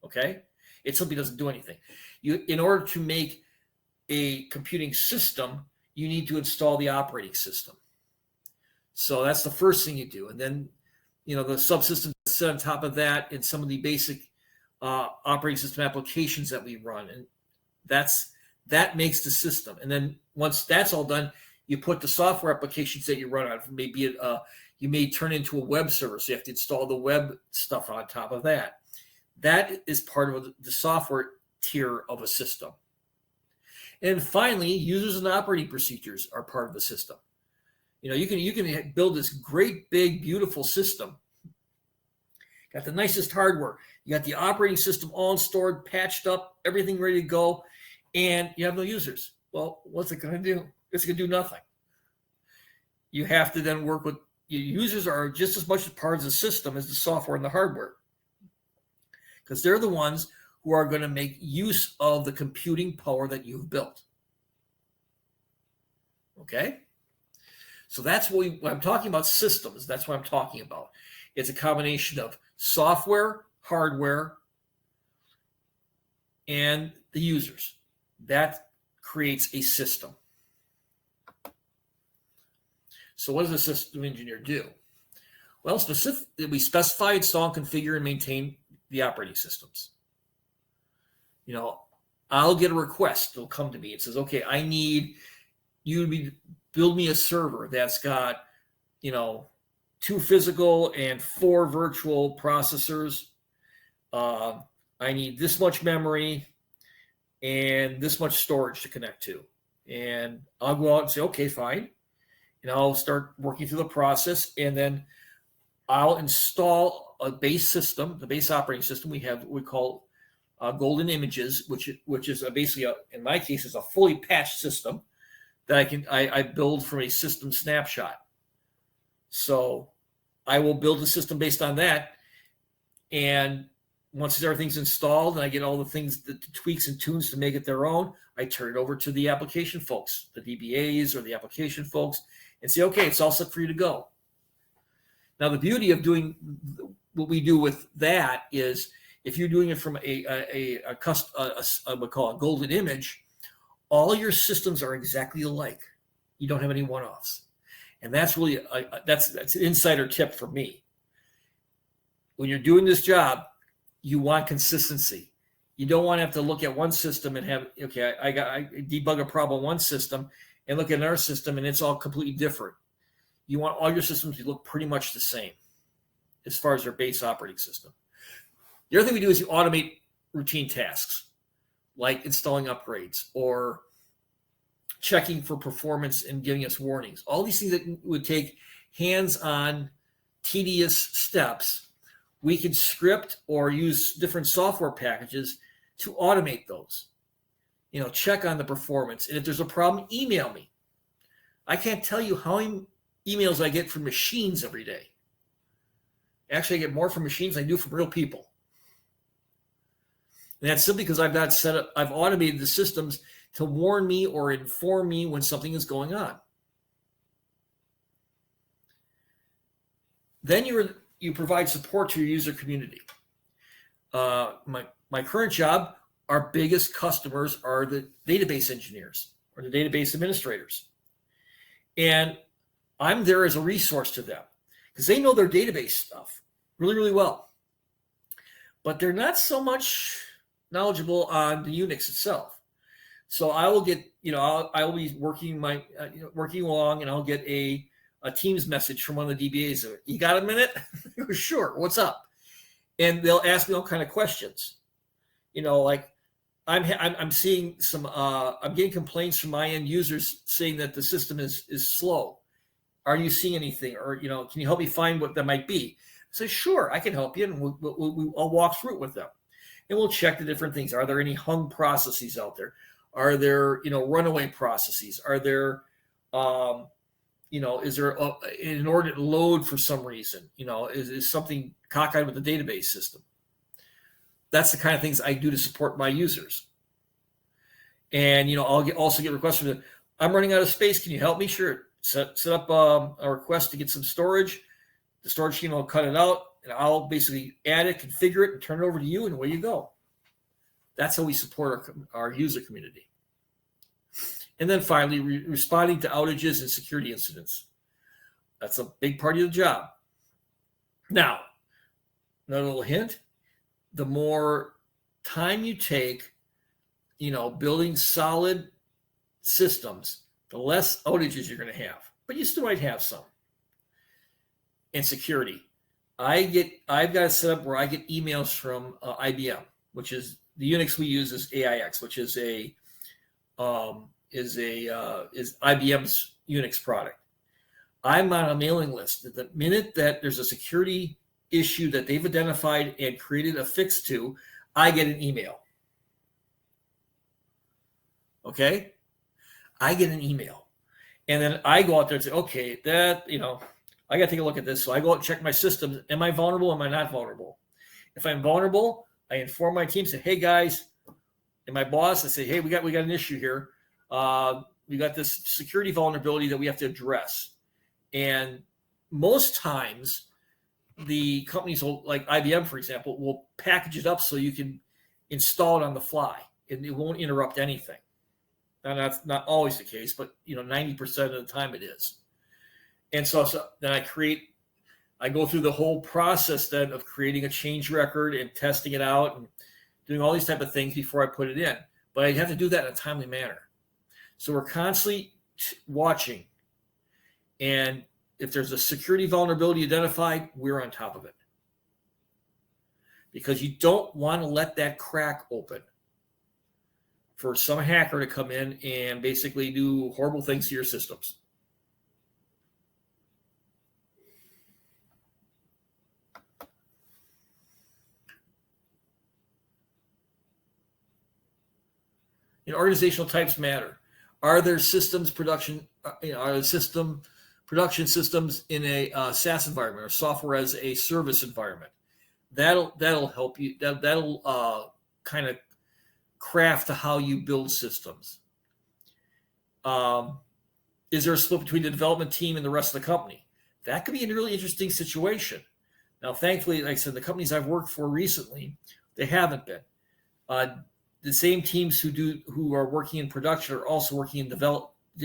Okay? It simply doesn't do anything. In order to make a computing system, you need to install the operating system. So that's the first thing you do. And then, the subsystems sit on top of that and some of the basic operating system applications that we run. And that makes the system. And then once that's all done, you put the software applications that you run on. Maybe you may turn into a web server, so you have to install the web stuff on top of that. That is part of the software tier of a system. And finally, users and operating procedures are part of the system. You can build this great, big, beautiful system. Got the nicest hardware. You got the operating system all installed, patched up, everything ready to go, and you have no users. Well, what's it going to do? It's going to do nothing. You have to then work with your users are just as much a part of the system as the software and the hardware, because they're the ones who are going to make use of the computing power that you've built. Okay? So that's when I'm talking about systems, that's what I'm talking about. It's a combination of software, hardware, and the users. That creates a system. So what does a system engineer do? Well, we specify, install, configure, and maintain the operating systems. I'll get a request. It'll come to me. It says, okay, I need you to build me a server that's got, 2 physical and 4 virtual processors. I need this much memory and this much storage to connect to. And I'll go out and say, okay, fine. And I'll start working through the process, and then I'll install a base system, the base operating system. We call golden images, which is basically, in my case, is a fully patched system that I build from a system snapshot. So I will build a system based on that, and once everything's installed and I get all the things, the tweaks and tunes to make it their own, I turn it over to the application folks, the DBAs or the application folks, and say, okay, it's all set for you to go. Now, the beauty of doing what we do with that is, if you're doing it from what we call a golden image, all your systems are exactly alike. You don't have any one-offs, and that's really that's an insider tip for me. When you're doing this job, you want consistency. You don't want to have to look at one system and have, okay, I debug a problem on one system and look at another system and it's all completely different. You want all your systems to look pretty much the same as far as their base operating system. The other thing we do is you automate routine tasks, like installing upgrades or checking for performance and giving us warnings. All these things that would take hands-on, tedious steps, we can script or use different software packages to automate those. Check on the performance. And if there's a problem, email me. I can't tell you how many emails I get from machines every day. Actually, I get more from machines than I do from real people. And that's simply because I've automated the systems to warn me or inform me when something is going on. Then you provide support to your user community. my current job, our biggest customers are the database engineers or the database administrators. And I'm there as a resource to them because they know their database stuff really, really well. But they're not so much knowledgeable on the Unix itself. So I will get, I will be working working along, and I'll get a Teams message from one of the DBAs. You got a minute? Sure. What's up? And they'll ask me all kind of questions. Like I'm seeing I'm getting complaints from my end users saying that the system is slow. Are you seeing anything? Or, can you help me find what that might be? I say, sure, I can help you. And I'll walk through it with them. And we'll check the different things. Are there any hung processes out there? Are there, runaway processes? Are there, is there an inordinate load for some reason? Is something cockeyed with the database system? That's the kind of things I do to support my users. And, I'll also get requests from them. I'm running out of space. Can you help me? Sure. Set up a request to get some storage. The storage team will cut it out, and I'll basically add it, configure it, and turn it over to you, and away you go. That's how we support our user community. And then finally, responding to outages and security incidents. That's a big part of the job. Now, another little hint, the more time you take, building solid systems, the less outages you're going to have. But you still might have some. And security. I've got it set up where I get emails from IBM, which is the Unix we use is AIX, which is IBM's Unix product. I'm on a mailing list. The minute that there's a security issue that they've identified and created a fix to, I get an email. Okay? I get an email. And then I go out there and say, okay, I got to take a look at this. So I go out and check my systems. Am I vulnerable? Am I not vulnerable? If I'm vulnerable, I inform my team, say, hey guys, and my boss, I say, hey, we got an issue here. We got this security vulnerability that we have to address. And most times the companies will, like IBM, for example, will package it up so you can install it on the fly and it won't interrupt anything. Now, that's not always the case, but 90% of the time it is. And so then I go through the whole process then of creating a change record and testing it out and doing all these type of things before I put it in. But I have to do that in a timely manner. So we're constantly watching. And if there's a security vulnerability identified, we're on top of it. Because you don't want to let that crack open for some hacker to come in and basically do horrible things to your systems. Organizational types matter. Are there systems production? Are the production systems in a SaaS environment or software as a service environment? That'll help you. That'll kind of craft how you build systems. Is there a split between the development team and the rest of the company? That could be a really interesting situation. Now, thankfully, like I said, the companies I've worked for recently, they haven't been. The same teams who are working in production are also working in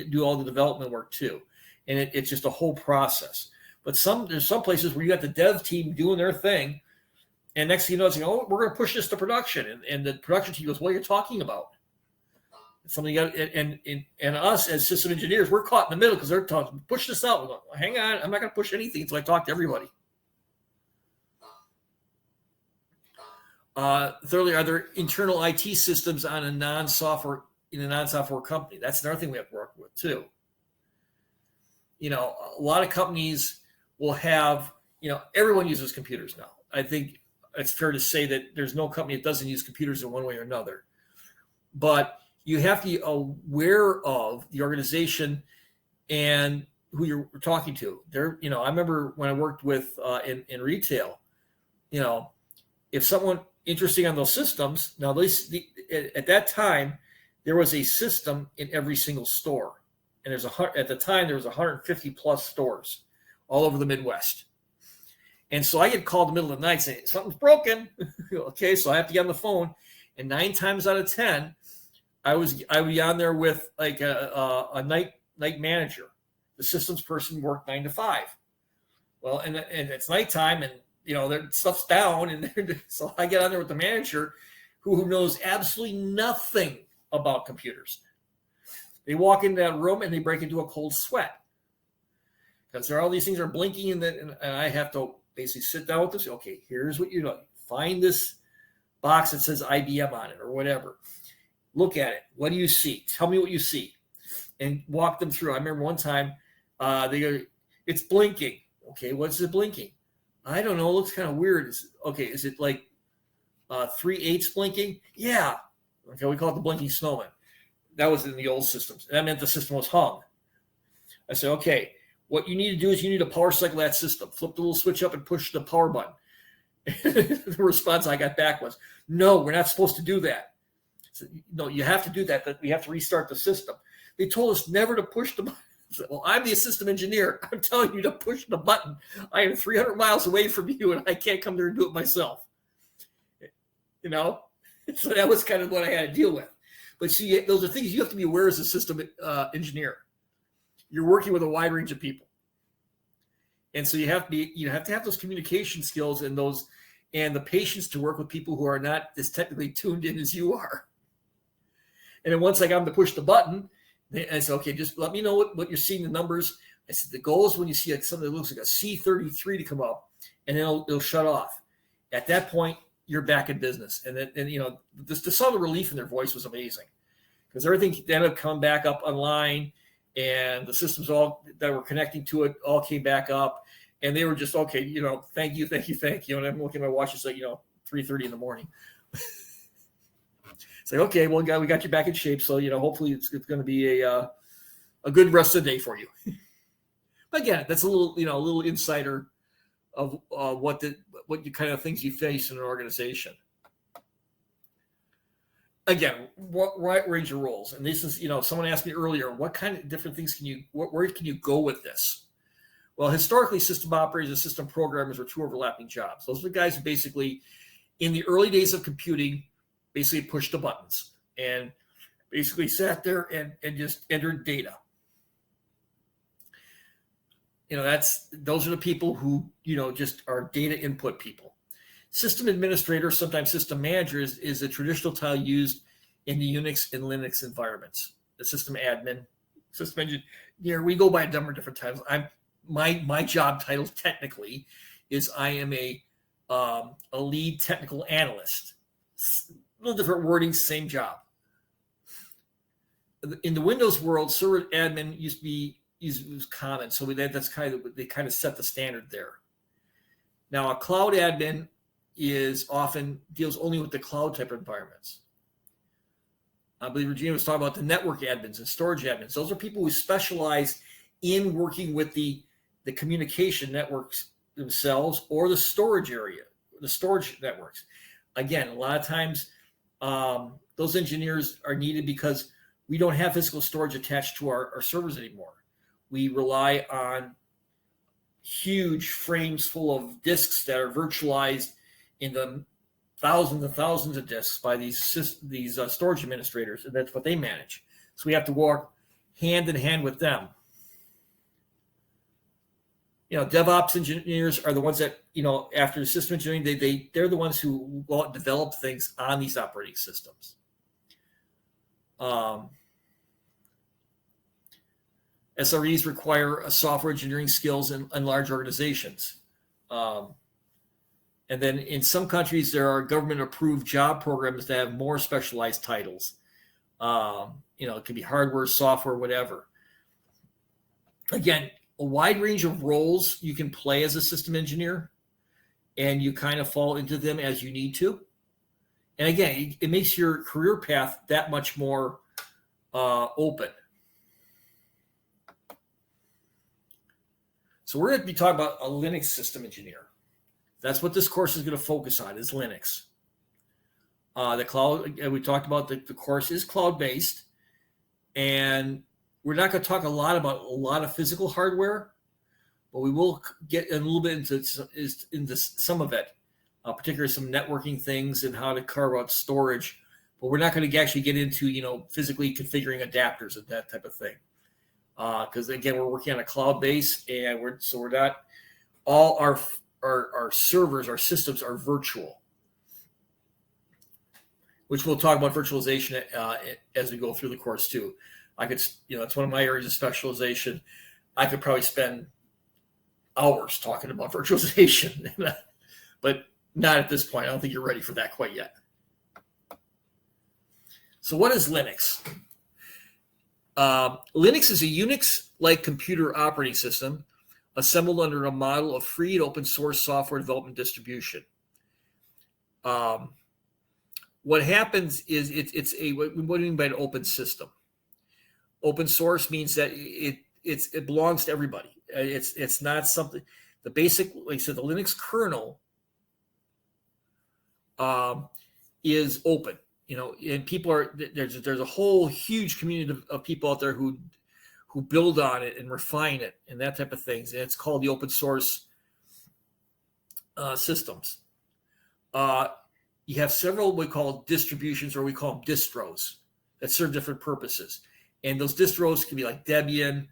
do all the development work too, and it's just a whole process. But there's some places where you got the dev team doing their thing, and next thing you know, it's like, oh, we're going to push this to production, and the production team goes, what are you talking about? Something you got, and us as system engineers, we're caught in the middle because they're talking, push this out. We're going, hang on, I'm not going to push anything until I talk to everybody. Thirdly, are there internal IT systems on a non-software company? That's another thing we have to work with too. A lot of companies will have, everyone uses computers now. I think it's fair to say that there's no company that doesn't use computers in one way or another. But you have to be aware of the organization and who you're talking to. I remember when I worked with in retail, if someone interesting on those systems. Now, at that time, there was a system in every single store, and at the time there was 150 plus stores all over the Midwest. And so I get called in the middle of the night saying, something's broken. Okay, so I have to get on the phone. And 9 times out of 10, I would be on there with like a night manager. The systems person worked 9 to 5. Well, and it's nighttime, and their stuff's down, and so I get on there with the manager, who knows absolutely nothing about computers. They walk into that room and they break into a cold sweat because all these things are blinking, and I have to basically sit down with this. Okay, here's what you do. Find this box that says IBM on it or whatever. Look at it. What do you see? Tell me what you see, and walk them through. I remember one time they go, "It's blinking." Okay, what's it blinking? I don't know. It looks kind of weird. Is it like 3/8 blinking? Yeah. Okay, we call it the blinking snowman. That was in the old systems. That meant the system was hung. I said, okay, what you need to do is you need to power cycle that system. Flip the little switch up and push the power button. The response I got back was, no, we're not supposed to do that. I said, no, you have to do that. That we have to restart the system. They told us never to push the button. I said, well, I'm the system engineer. I'm telling you to push the button. I am 300 miles away from you, and I can't come there and do it myself. So that was kind of what I had to deal with. But see, those are things you have to be aware as a system engineer. You're working with a wide range of people, and so you have to have those communication skills and the patience to work with people who are not as technically tuned in as you are. And then once I got them to push the button, I said, okay, just let me know what you're seeing the numbers. I said the goal is when you see something that looks like a C33 to come up, and then it'll shut off. At that point, you're back in business. And then, the sound of relief in their voice was amazing, because everything ended up coming back up online, and the systems all that were connecting to it all came back up, and they were just, okay, thank you. And I'm looking at my watch, it's like, 3:30 in the morning. It's like, okay, well, we got you back in shape. So, hopefully it's going to be a good rest of the day for you. But again, that's a little insider of what you kind of things you face in an organization. Again, what wide range of roles, and this is, someone asked me earlier, what kind of different things where can you go with this? Well, historically, system operators and system programmers were two overlapping jobs. Those are the guys who basically, in the early days of computing, basically pushed the buttons and basically sat there and just entered data. Those are the people who, just are data input people. System administrator, sometimes system manager, is a traditional title used in the Unix and Linux environments. The system admin, system engineer, we go by a number of different titles. My job title technically is I am a lead technical analyst. A little different wording, same job. In the Windows world, server admin used to be was common, so that's they kind of set the standard there. Now, a cloud admin often deals only with the cloud type of environments. I believe Regina was talking about the network admins and storage admins. Those are people who specialize in working with the communication networks themselves or the storage area, the storage networks. Again, a lot of times those engineers are needed because we don't have physical storage attached to our servers anymore. We rely on huge frames full of disks that are virtualized in the thousands and thousands of disks by these storage administrators, and that's what they manage. So we have to work hand in hand with them. DevOps engineers are the ones that, after the system engineering, they're the ones who go out and develop things on these operating systems. SREs require software engineering skills in large organizations. And then in some countries, there are government-approved job programs that have more specialized titles. It can be hardware, software, whatever. Again, a wide range of roles you can play as a system engineer, and you kind of fall into them as you need to. And again, it makes your career path that much more open. So we're going to be talking about a Linux system engineer. That's what this course is going to focus on, is Linux. The cloud, we talked about the course is cloud-based, and we're not going to talk a lot about a lot of physical hardware, but we will get a little bit into some of it, particularly some networking things and how to carve out storage. But we're not going to actually get into physically configuring adapters and that type of thing, because again, we're working on a cloud base, and we're not all our servers, our systems are virtual, which we'll talk about virtualization as we go through the course too. I could, it's one of my areas of specialization. I could probably spend hours talking about virtualization, but not at this point. I don't think you're ready for that quite yet. So what is Linux? Linux is a Unix-like computer operating system assembled under a model of free and open source software development distribution. What happens is what do you mean by an open system? Open source means that it belongs to everybody. It's not something. The basic, like I said, the Linux kernel is open. And people there's a whole huge community of people out there who build on it and refine it and that type of things. And it's called the open source systems. You have several we call distributions, or we call them distros, that serve different purposes. And those distros can be like Debian,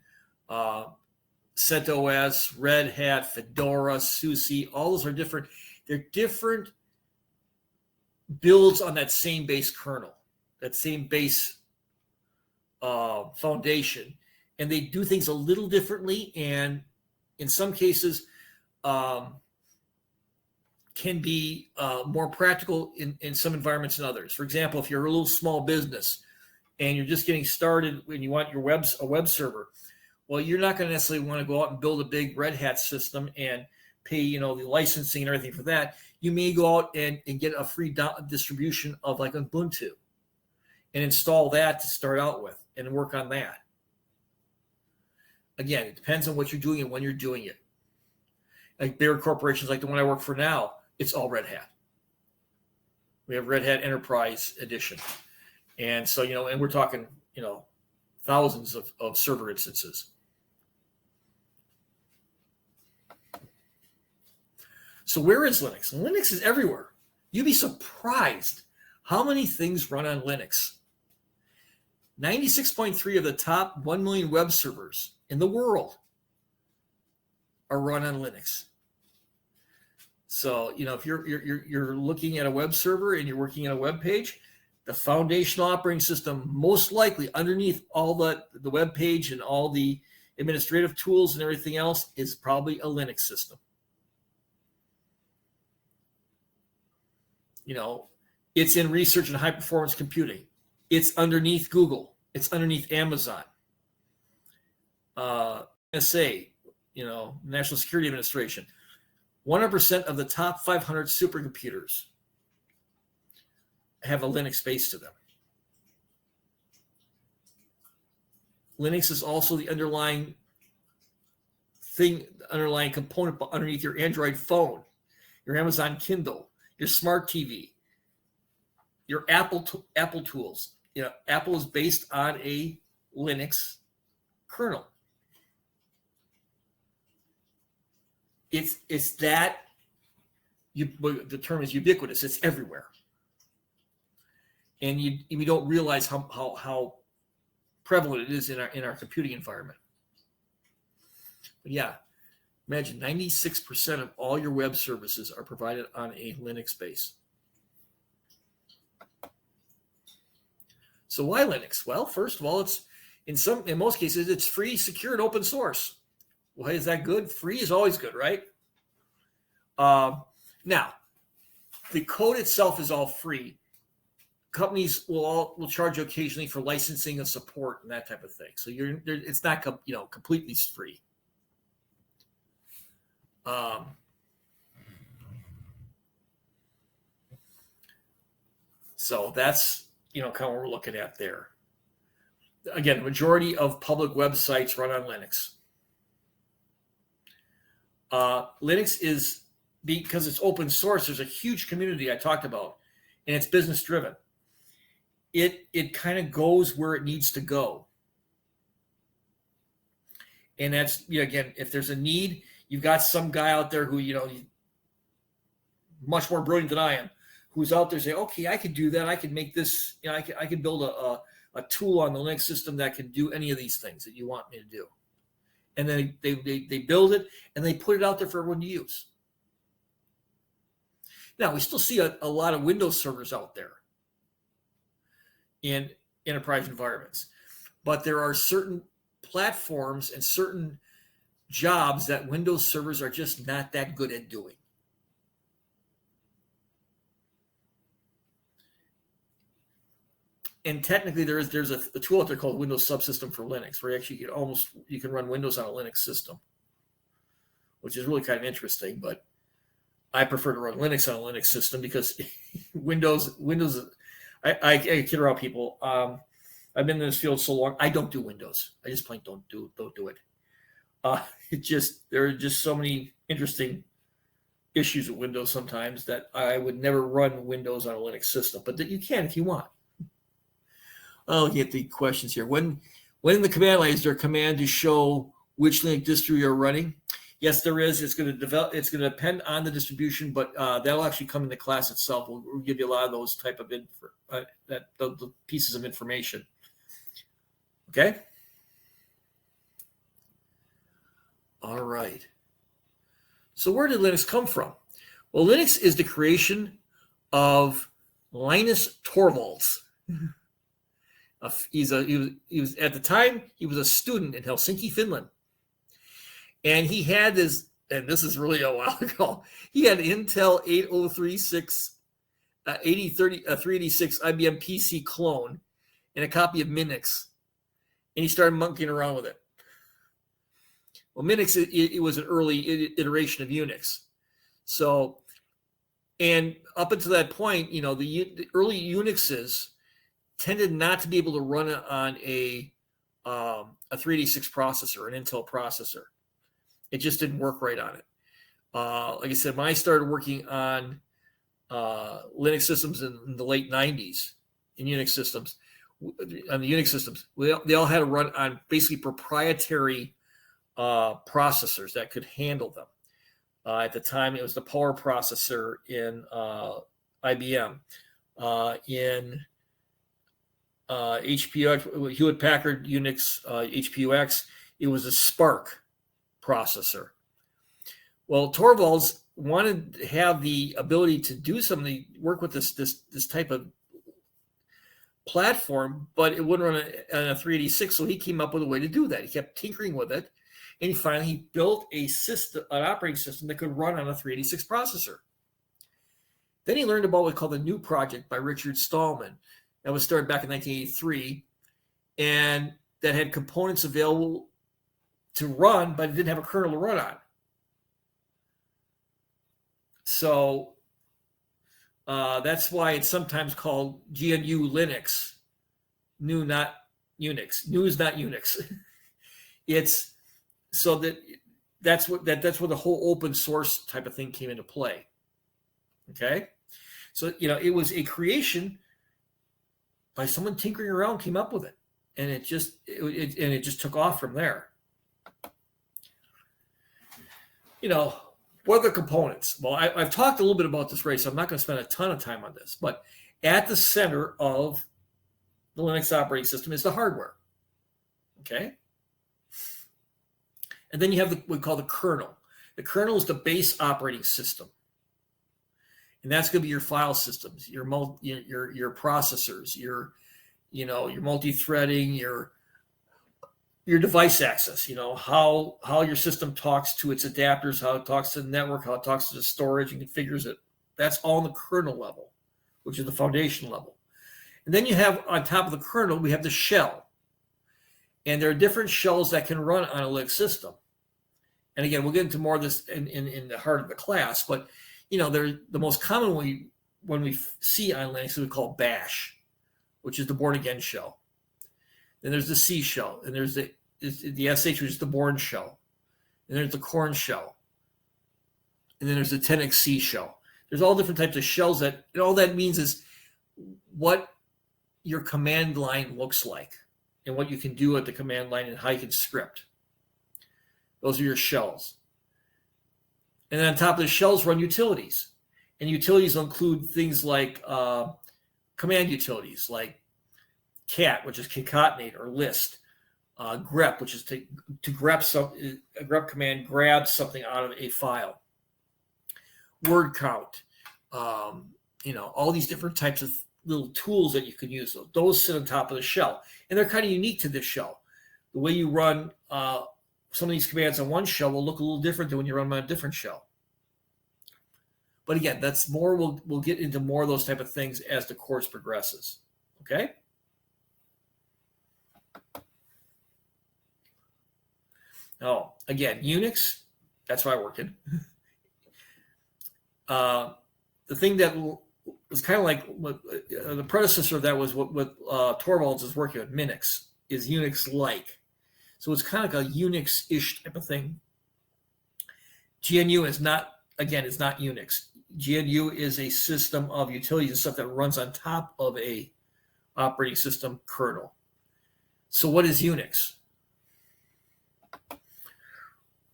CentOS, Red Hat, Fedora, SUSE. All those are different. They're different builds on that same base kernel, that same base foundation. And they do things a little differently, and in some cases can be more practical in some environments than others. For example, if you're a little small business and you're just getting started and you want a web server, well, you're not going to necessarily want to go out and build a big Red Hat system and pay the licensing and everything for that. You may go out and get a free distribution of like Ubuntu and install that to start out with and work on that. Again, it depends on what you're doing and when you're doing it. Like bigger corporations like the one I work for now, it's all Red Hat. We have Red Hat Enterprise Edition. And so, and we're talking, thousands of server instances. So where is Linux? Linux is everywhere. You'd be surprised how many things run on Linux. 96.3 of the top 1 million web servers in the world are run on Linux. So, if you're looking at a web server and you're working on a web page, the foundational operating system, most likely underneath all the web page and all the administrative tools and everything else, is probably a Linux system. It's in research and high performance computing. It's underneath Google. It's underneath Amazon. NSA, National Security Administration. 100% of the top 500 supercomputers have a Linux base to them. Linux is also the underlying component underneath your Android phone, your Amazon Kindle, your smart TV, your Apple tools. Apple is based on a Linux kernel. It's that the term is ubiquitous. It's everywhere, and you don't realize how prevalent it is in our computing environment. But yeah, imagine 96% of all your web services are provided on a Linux base. So why Linux? Well, first of all, it's in most cases it's free, secure, and open source. Why is that good? Free is always good, right? Now, the code itself is all free. Companies will charge you occasionally for licensing and support and that type of thing. So it's not completely free. So that's kind of what we're looking at there. Again, the majority of public websites run on Linux. Linux is, because it's open source, there's a huge community I talked about, and it's business driven. It kind of goes where it needs to go. And that's, again, if there's a need, You've got some guy out there who, much more brilliant than I am, who's out there saying, okay, I could do that. I could make this, I could build a tool on the Linux system that can do any of these things that you want me to do. And then they build it and they put it out there for everyone to use. Now, we still see a lot of Windows servers out there in enterprise environments, but there are certain platforms and certain jobs that Windows servers are just not that good at doing. And technically, there's a tool out there called Windows Subsystem for Linux, where actually you can run Windows on a Linux system, which is really kind of interesting. But I prefer to run Linux on a Linux system because Windows. I kid around people. I've been in this field so long. I don't do Windows. I just plain don't do it. There are just so many interesting issues with Windows sometimes that I would never run Windows on a Linux system, but that you can if you want. I'll get the questions here. When in the command line is there a command to show which Linux distro you're running? Yes, there is. It's going to depend on the distribution, but that'll actually come in the class itself. We'll give you a lot of those type of the pieces of information. Okay. All right. So where did Linux come from? Well, Linux is the creation of Linus Torvalds. He was at the time he was a student in Helsinki, Finland, and he had this. And this is really a while ago. He had an Intel 8036, 386 IBM PC clone, and a copy of Minix, and he started monkeying around with it. Well, Minix it was an early iteration of Unix, so and up until that point, the early Unixes tended not to be able to run it on a 386 processor, an Intel processor. It just didn't work right on it. Like I said, when I started working on Linux systems in the late 90s, in Unix systems, they all had to run on basically proprietary processors that could handle them. At the time, it was the Power processor in IBM. In HPUX, Hewlett Packard Unix, HPUX, it was a Spark processor. Well, Torvalds wanted to have the ability to do something, work with this type of platform, but it wouldn't run on a 386, so he came up with a way to do that. He kept tinkering with it, and he finally built an operating system that could run on a 386 processor. Then he learned about what's called the GNU project by Richard Stallman. That was started back in 1983, and that had components available to run, but it didn't have a kernel to run on. So that's why it's sometimes called GNU Linux. GNU, not Unix. GNU is not Unix. It's so that's where the whole open source type of thing came into play. Okay, so it was a creation by someone tinkering around, came up with it, and it just took off from there. What are the components? Well, I've talked a little bit about this, so I'm not going to spend a ton of time on this. But at the center of the Linux operating system is the hardware. Okay, and then you have what we call the kernel. The kernel is the base operating system. And that's going to be your file systems, your processors, your multi-threading, your device access. How your system talks to its adapters, how it talks to the network, how it talks to the storage and configures it. That's all on the kernel level, which is the foundation level. And then you have on top of the kernel, we have the shell, and there are different shells that can run on a Linux system. And again, we'll get into more of this in the heart of the class, but they're the most common when we see on Linux, we call bash, which is the born again shell. Then there's the C shell, and there's the SH, which is the Bourne shell. And there's the Korn shell. And then there's the 10xC shell. There's all different types of shells and all that means is what your command line looks like and what you can do at the command line and how you can script. Those are your shells. And then on top of the shells run utilities. And utilities will include things like command utilities, like cat, which is concatenate or list, grep, which is to grep a grep command grabs something out of a file, word count, all these different types of little tools that you can use. Those sit on top of the shell, and they're kind of unique to this shell. The way you run some of these commands on one shell will look a little different than when you run them on a different shell. But again, that's more. We'll get into more of those type of things as the course progresses. Okay. Oh, again, Unix. That's what I work in. The thing that was kind of like the predecessor of that was what Torvalds is working with. Minix is Unix-like, so it's kind of like a Unix-ish type of thing. GNU is not Unix. GNU is a system of utilities and stuff that runs on top of a operating system kernel. So what is Unix?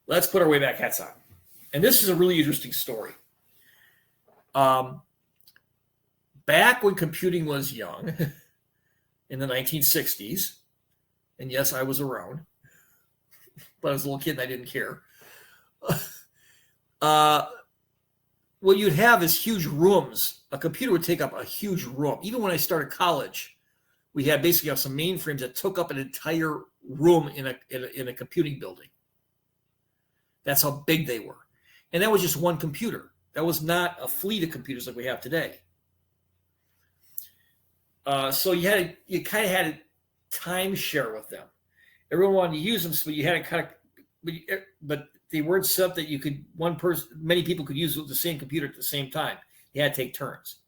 Let's put our way back hats on. And this is a really interesting story. Back when computing was young, in the 1960s, and yes, I was around, but I was a little kid and I didn't care. What you'd have is huge rooms. A computer would take up a huge room. Even when I started college, we had basically some mainframes that took up an entire room in a computing building. That's how big they were. And that was just one computer. That was not a fleet of computers like we have today. So you kind of had a timeshare with them. Everyone wanted to use them, so you had to kind of, but they weren't set up that you could many people could use the same computer at the same time. You had to take turns.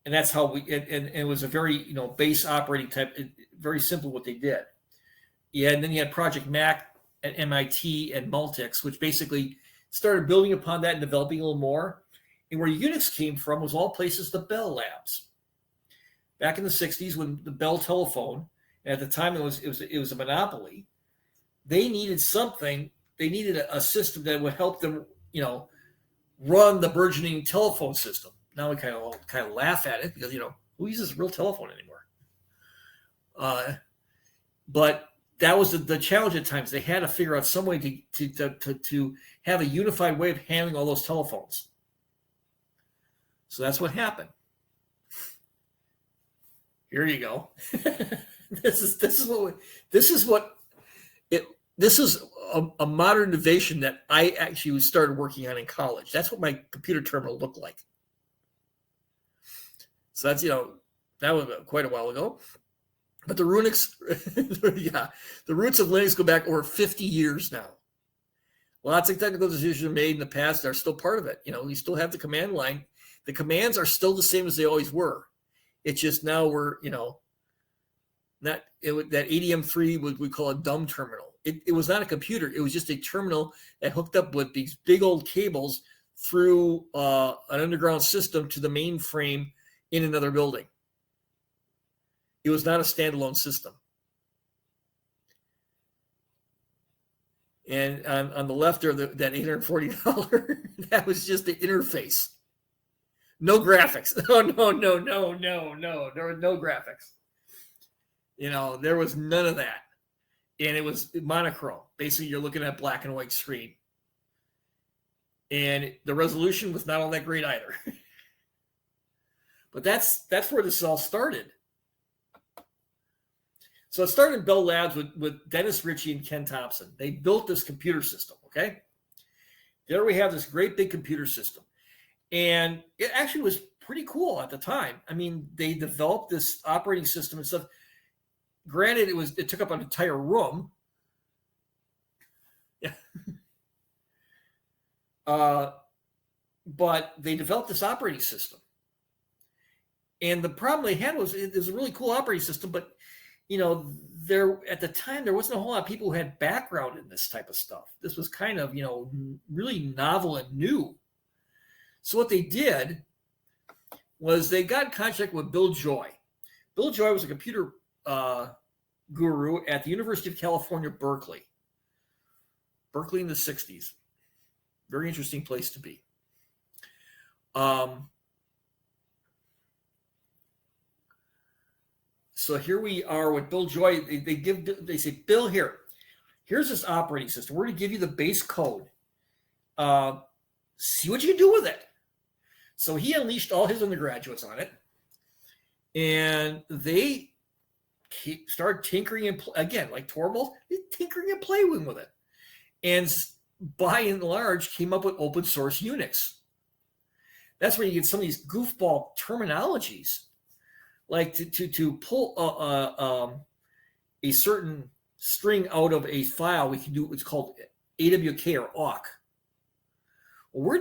And that's how and it was a very base operating type, very simple what they did. Yeah, and then you had Project Mac at MIT and Multics, which basically started building upon that and developing a little more. And where Unix came from was all places the Bell Labs. Back in the 60s, when the Bell telephone, and at the time it was a monopoly, they needed something. They needed a system that would help them, run the burgeoning telephone system. Now we kind of laugh at it because who uses a real telephone anymore? But that was the challenge at times. They had to figure out some way to have a unified way of handling all those telephones. So that's what happened. Here you go. This is a modern innovation that I actually started working on in college. That's what my computer terminal looked like. So that's that was quite a while ago. But the roots of Linux go back over 50 years now. Lots of technical decisions made in the past are still part of it. We still have the command line. The commands are still the same as they always were. It's just now we're, that ADM3 what we call a dumb terminal. It was not a computer. It was just a terminal that hooked up with these big old cables through an underground system to the mainframe in another building. It was not a standalone system. And on the left there, that $840, that was just the interface. No graphics. No. There were no graphics. There was none of that. And it was monochrome. Basically, you're looking at a black and white screen. And the resolution was not all that great either. But that's where this all started. So it started in Bell Labs with Dennis Ritchie and Ken Thompson. They built this computer system, okay? There we have this great big computer system. And it actually was pretty cool at the time. I mean, they developed this operating system and stuff. Granted, it took up an entire room. Yeah. But they developed this operating system. And the problem they had was it was a really cool operating system, but there at the time there wasn't a whole lot of people who had background in this type of stuff. This was kind of really novel and new. So what they did was they got in contact with Bill Joy. Bill Joy was a computer guru at the University of California, Berkeley in the 60s. Very interesting place to be. So here we are with Bill Joy. They say, Bill, here's this operating system. We're going to give you the base code. See what you can do with it. So he unleashed all his undergraduates on it, and they started tinkering and again, like Torvalds, tinkering and playing with it, and by and large came up with open source Unix. That's where you get some of these goofball terminologies, like to pull a certain string out of a file. We can do what's called AWK or awk. Well,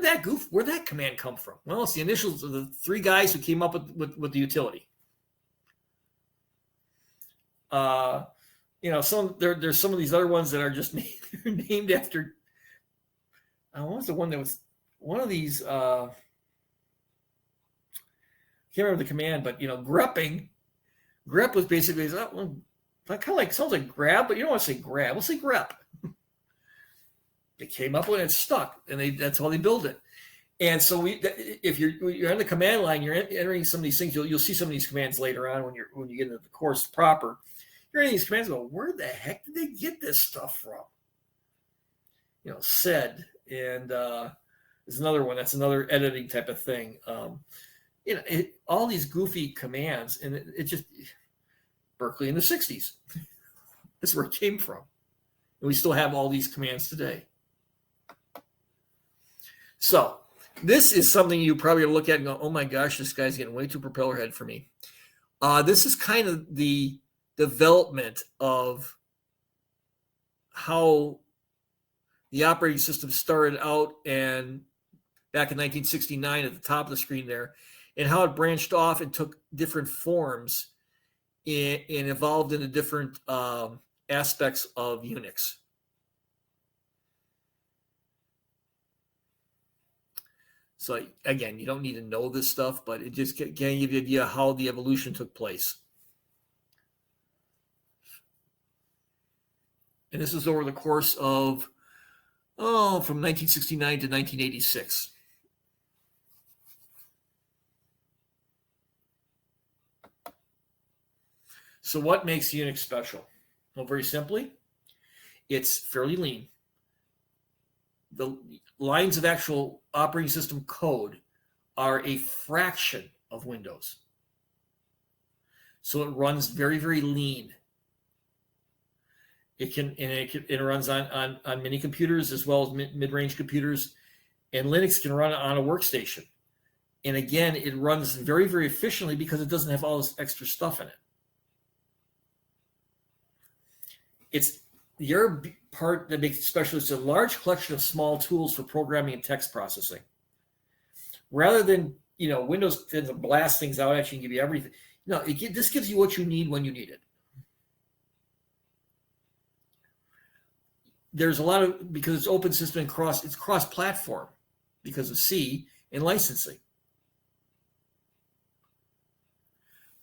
where'd that command come from? Well, it's the initials of the three guys who came up with the utility. There's some of these other ones that are just named after. What was the one that was one of these? I can't remember the command, but grepping. Grep was basically that kind of like sounds like grab, but you don't want to say grab. We'll say grep. They came up with it, stuck, and that's how they build it. And so if you're on the command line, you're entering some of these things. You'll see some of these commands later on when you get into the course proper. You're entering these commands. Go, where the heck did they get this stuff from? Said, and there's another one. That's another editing type of thing. All these goofy commands, and it just Berkeley in the '60s. That's where it came from, and we still have all these commands today. So this is something you probably look at and go, oh my gosh, this guy's getting way too propeller head for me. This is kind of the development of how the operating system started out and back in 1969 at the top of the screen there, and how it branched off and took different forms and evolved into different aspects of Unix. So again, you don't need to know this stuff, but it just can give you an idea how the evolution took place. And this is over the course of, from 1969 to 1986. So what makes Unix special? Well, very simply, it's fairly lean. The lines of actual operating system code are a fraction of Windows. So it runs very, very lean. It runs on mini computers as well as mid-range computers, and Linux can run on a workstation. And again, it runs very, very efficiently because it doesn't have all this extra stuff in it. It's the other part that makes it special is a large collection of small tools for programming and text processing. Rather than, Windows tends to blast things out at you and give you everything. No, this gives you what you need when you need it. There's a lot of, because it's open system and it's cross-platform because of C and licensing.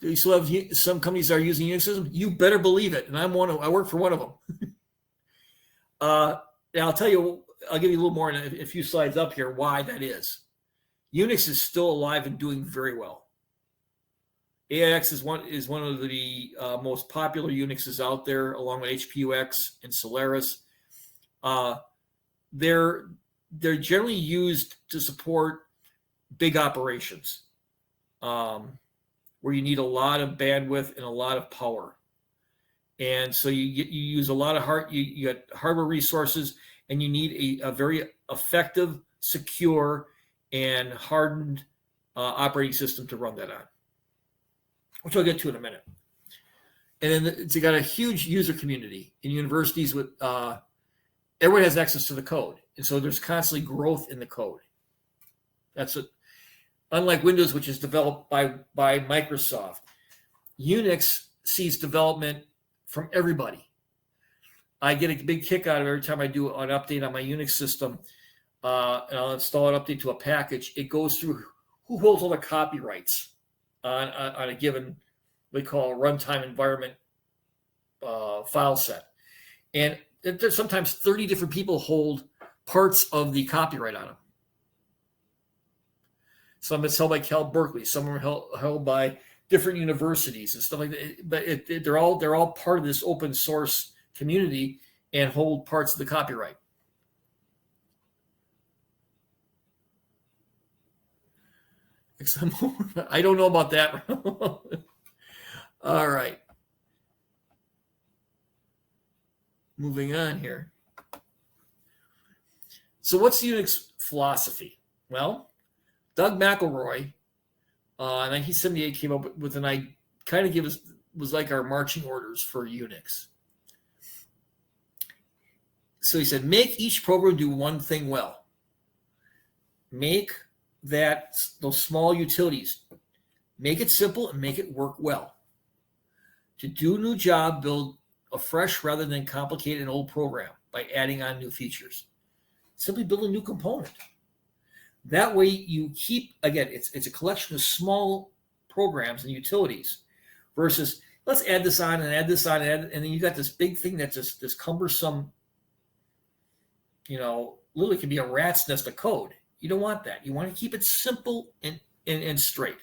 Do you still have some companies that are using Unix systems? You better believe it, and I work for one of them. Now I'll give you a little more in a few slides up here why that is. Unix is still alive and doing very well. AIX is one of the most popular Unixes out there, along with HPUX and Solaris. They're generally used to support big operations, where you need a lot of bandwidth and a lot of power. And so you use a lot of you got hardware resources, and you need a very effective, secure, and hardened operating system to run that on, which I'll get to in a minute. And then it's got a huge user community in universities with everyone has access to the code, and so there's constantly growth in the code. That's it. Unlike Windows, which is developed by Microsoft, Unix sees development from everybody. I get a big kick out of every time I do an update on my Unix system, and I'll install an update to a package. It goes through who holds all the copyrights on a given, we call a runtime environment file set. And there's sometimes 30 different people hold parts of the copyright on them. Some it's held by Cal Berkeley. Some are held by different universities and stuff like that. But they're all part of this open source community and hold parts of the copyright. I don't know about that. All right. Moving on here. So what's Unix philosophy? Well, Doug McElroy, in 1978, came up with an idea, kind of was like our marching orders for Unix. So he said, make each program do one thing well. Make those small utilities. Make it simple and make it work well. To do a new job, build a fresh rather than complicate an old program by adding on new features. Simply build a new component. That way you keep, again, it's a collection of small programs and utilities versus let's add this on and add this on and then you got this big thing that's just this cumbersome, literally can be a rat's nest of code. You don't want that. You want to keep it simple and straight.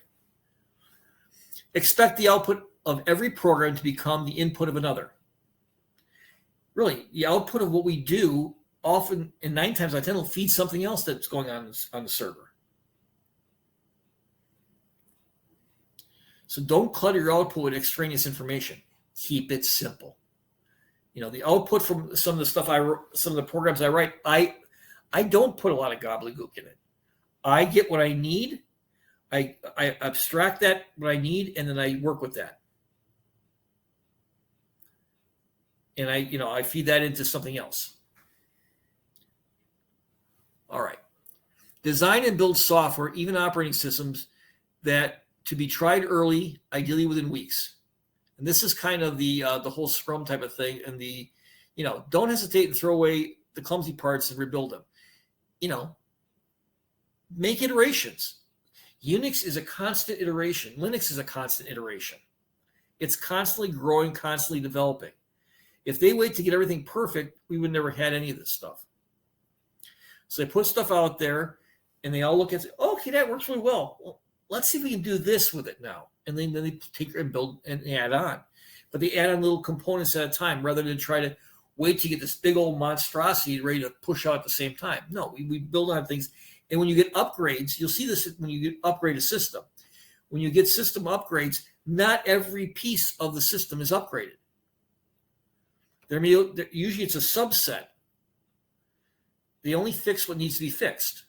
Expect the output of every program to become the input of another. Really, the output of what we do often, and 9 times out of 10, will feed something else that's going on the server. So don't clutter your output with extraneous information. Keep it simple. The output from some of the stuff some of the programs I write, I don't put a lot of gobbledygook in it. I get what I need. I abstract that what I need, and then I work with that. And I feed that into something else. All right. Design and build software, even operating systems, that to be tried early, ideally within weeks. And this is kind of the whole Scrum type of thing. And don't hesitate and throw away the clumsy parts and rebuild them. Make iterations. Unix is a constant iteration. Linux is a constant iteration. It's constantly growing, constantly developing. If they wait to get everything perfect, we would never had any of this stuff. So they put stuff out there, and they all look at it, okay, that works really well. Let's see if we can do this with it now. And then they take and build and add on. But they add on little components at a time rather than try to wait to get this big old monstrosity ready to push out at the same time. No, we build on things. And when you get upgrades, you'll see this when you upgrade a system. When you get system upgrades, not every piece of the system is upgraded. Usually it's a subset. They only fix what needs to be fixed.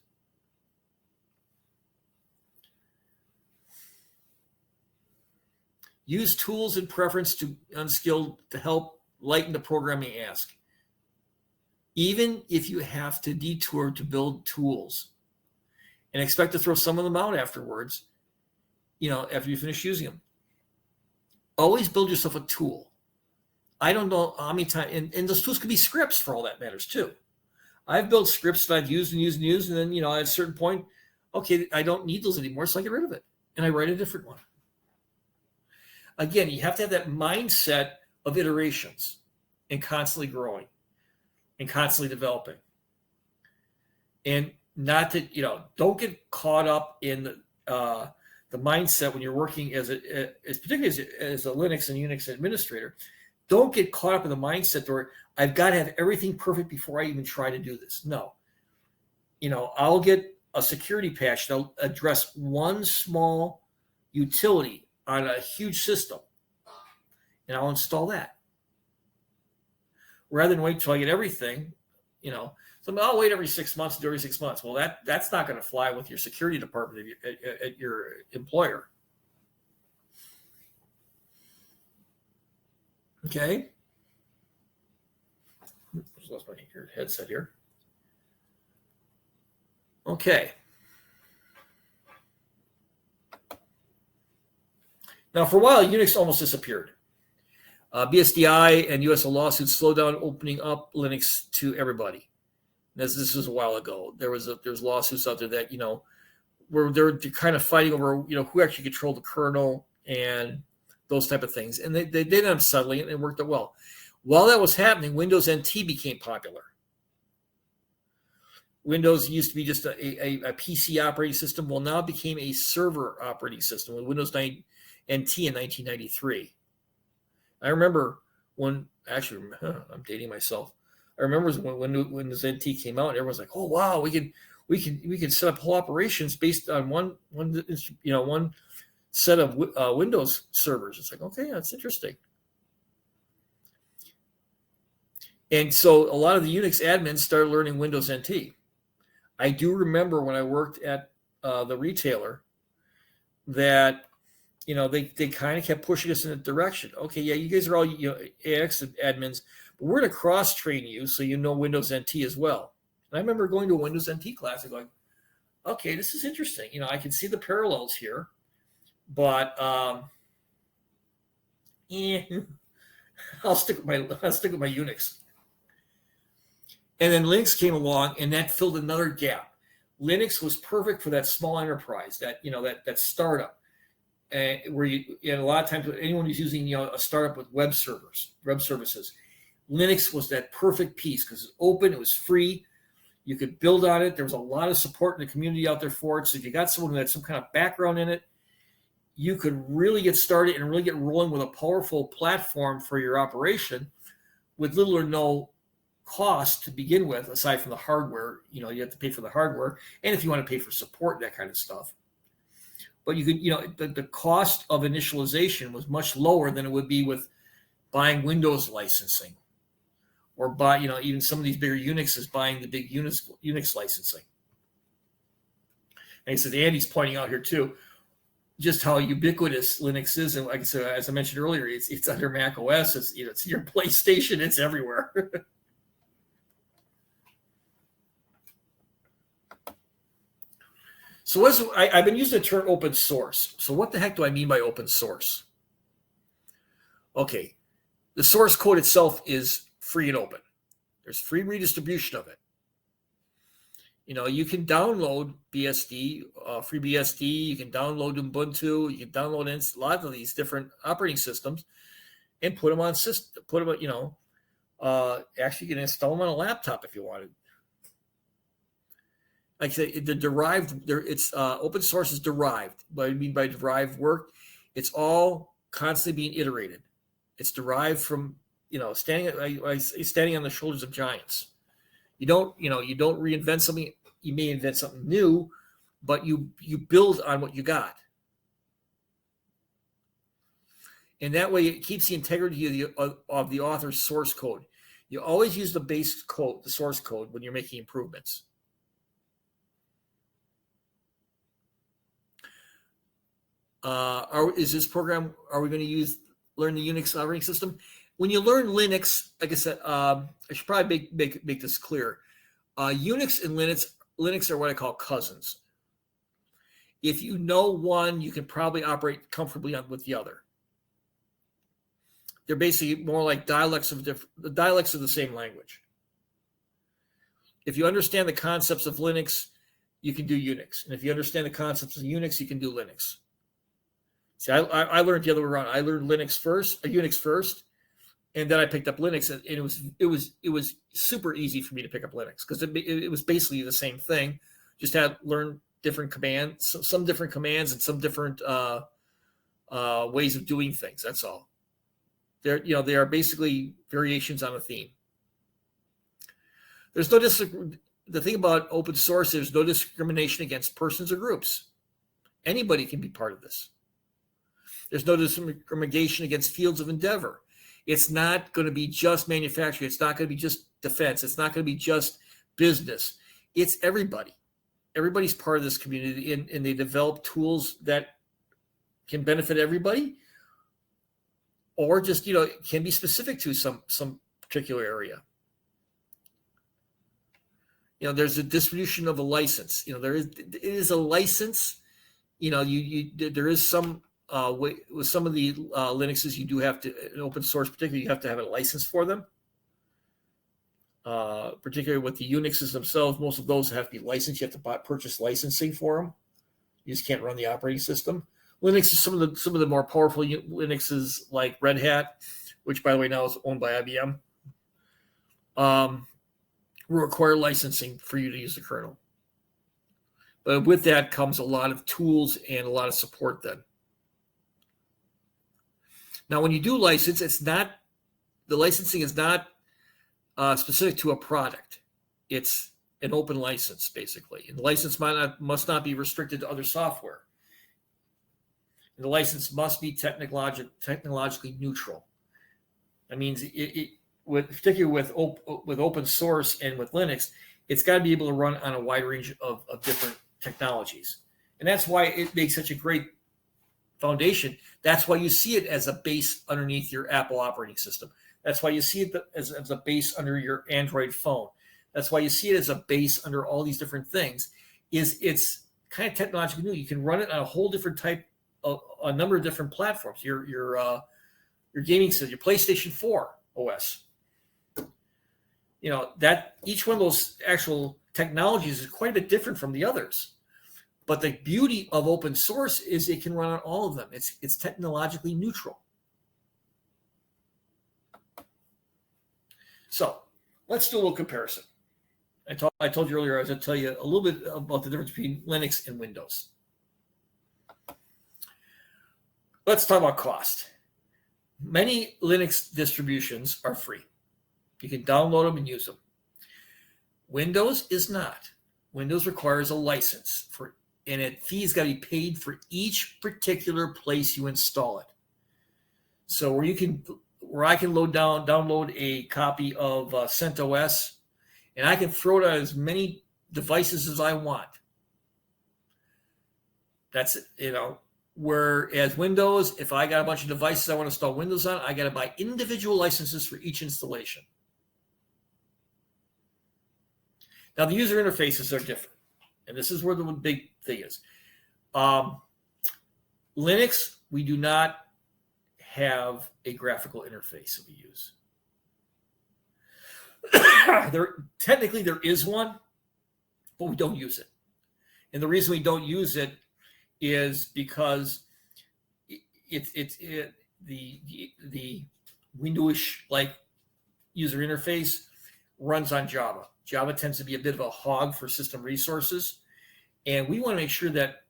Use tools and preference to unskilled to help lighten the programming ask. Even if you have to detour to build tools and expect to throw some of them out afterwards, after you finish using them. Always build yourself a tool. I don't know how many times, and those tools could be scripts for all that matters too. I've built scripts that I've used, and then, at a certain point, okay, I don't need those anymore, so I get rid of it, and I write a different one. Again, you have to have that mindset of iterations and constantly growing and constantly developing. And not to, don't get caught up in the mindset when you're working particularly as a Linux and Unix administrator. Don't get caught up in the mindset where I've got to have everything perfect before I even try to do this. No. I'll get a security patch that'll address one small utility on a huge system, and I'll install that. Rather than wait till I get everything, so I'll wait every 6 months to do every 6 months. Well, that's not going to fly with your security department at your employer. Okay. Just lost my headset here. Okay. Now, for a while, Unix almost disappeared. BSDI and US lawsuits slowed down opening up Linux to everybody. This was a while ago. There's lawsuits out there that where they're kind of fighting over who actually controlled the kernel and those type of things, and they ended up settling it and it worked out well. While that was happening, Windows NT became popular. Windows used to be just a PC operating system. Well, now it became a server operating system with Windows 9 NT in 1993. I remember when, actually, I'm dating myself. I remember when Windows NT came out, and everyone's like, "Oh wow, we can set up whole operations based on one set of Windows servers." It's like, okay, that's interesting. And so a lot of the Unix admins started learning Windows NT. I do remember when I worked at the retailer that they kind of kept pushing us in a direction. Okay, yeah, you guys are all AX admins, but we're going to cross train you so you know Windows NT as well. And I remember going to a Windows NT class and going, okay, this is interesting. I can see the parallels here, but I'll stick with my Unix. And then Linux came along, and that filled another gap. Linux was perfect for that small enterprise, that startup, where and a lot of times anyone who's using a startup with web services, Linux was that perfect piece because it's open, it was free, you could build on it. There was a lot of support in the community out there for it. So if you got someone who had some kind of background in it, you could really get started and really get rolling with a powerful platform for your operation with little or no cost to begin with, aside from the hardware. You have to pay for the hardware, and if you want to pay for support, that kind of stuff. But you could, the cost of initialization was much lower than it would be with buying Windows licensing, or buy, even some of these bigger Unixes buying the big Unix licensing. And he said, Andy's pointing out here too, just how ubiquitous Linux is, and like I said, as I mentioned earlier, it's under Mac OS, it's it's your PlayStation, it's everywhere. So I've been using the term open source. So what the heck do I mean by open source? Okay, the source code itself is free and open. There's free redistribution of it. You can download BSD, free BSD. You can download Ubuntu. You can download a lot of these different operating systems and put them on system. Put them, actually you can install them on a laptop if you wanted. Like I say, the derived there, it's open source is derived. What I mean by derived work, it's all constantly being iterated. It's derived from standing on the shoulders of giants. You don't reinvent something. You may invent something new, but you build on what you got, and that way it keeps the integrity of the author's source code. You always use the base code, the source code, when you're making improvements. Is this program? Are we going to learn the Unix operating system? When you learn Linux, like I said, I should probably make this clear. Unix and Linux are what I call cousins. If you know one, you can probably operate comfortably with the other. They're basically more like dialects of the same language. If you understand the concepts of Linux, you can do Unix, and if you understand the concepts of Unix, you can do Linux. See, I learned the other way around. I learned Unix first, and then I picked up Linux, and it was super easy for me to pick up Linux because it was basically the same thing. Just had learn different commands, some different commands, and some different ways of doing things. That's all. They are basically variations on a theme. There's no the thing about open source. There's no discrimination against persons or groups. Anybody can be part of this. There's no discrimination against fields of endeavor. It's not going to be just manufacturing. It's not going to be just defense. It's not going to be just business. It's everybody. Everybody's part of this community, and they develop tools that can benefit everybody, or just can be specific to some particular area. There's a distribution of a license. It is a license. There is some. With some of the Linuxes, you do have to, in open source particularly, you have to have a license for them. Particularly with the Unixes themselves, most of those have to be licensed. You have to purchase licensing for them. You just can't run the operating system. Linux is some of the more powerful Linuxes, like Red Hat, which by the way now is owned by IBM. will require licensing for you to use the kernel. But with that comes a lot of tools and a lot of support then. Now, when you do license, the licensing is not specific to a product. It's an open license, basically. And the license must not be restricted to other software. And the license must be technologically neutral. That means, particularly with open source and with Linux, it's got to be able to run on a wide range of different technologies. And that's why it makes such a great foundation. That's why you see it as a base underneath your Apple operating system. That's why you see it as a base under your Android phone. That's why you see it as a base under all these different things. It's kind of technologically new. You can run it on a whole different type of a number of different platforms. Your gaming system, your PlayStation 4 OS. That each one of those actual technologies is quite a bit different from the others. But the beauty of open source is it can run on all of them. It's technologically neutral. So let's do a little comparison. I told you earlier I was going to tell you a little bit about the difference between Linux and Windows. Let's talk about cost. Many Linux distributions are free. You can download them and use them. Windows is not. Windows requires a license and fees got to be paid for each particular place you install it. So where I can download a copy of CentOS, and I can throw it on as many devices as I want. That's it, Whereas Windows, if I got a bunch of devices I want to install Windows on, I got to buy individual licenses for each installation. Now, the user interfaces are different. And this is where the big thing is. Linux, we do not have a graphical interface that we use. Technically, there is one, but we don't use it. And the reason we don't use it is because the Windows-like user interface runs on Java. Java tends to be a bit of a hog for system resources. And we want to make sure that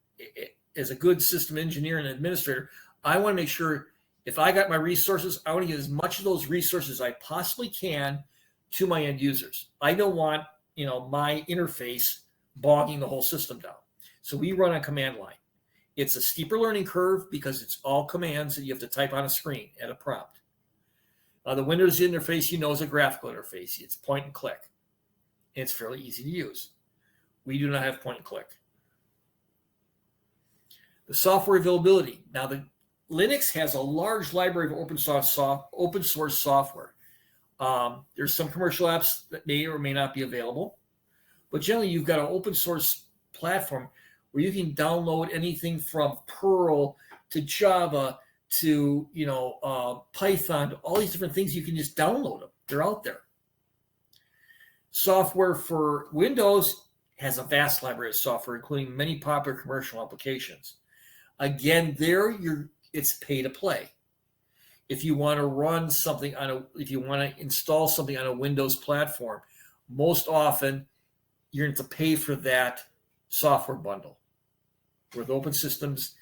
as a good system engineer and administrator, I want to make sure if I got my resources, I want to get as much of those resources as I possibly can to my end users. I don't want, my interface bogging the whole system down. So we run a command line. It's a steeper learning curve because it's all commands that you have to type on a screen at a prompt. The Windows interface, is a graphical interface. It's point and click. It's fairly easy to use. We do not have point and click. The software availability. Now, the Linux has a large library of open source software. There's some commercial apps that may or may not be available, but generally you've got an open source platform where you can download anything from Perl to Java to Python to all these different things. You can just download them. They're out there. Software for Windows has a vast library of software, including many popular commercial applications. Again, it's pay to play. If you want to run something if you want to install something on a Windows platform, most often you're going to have to pay for that software bundle. With open systems,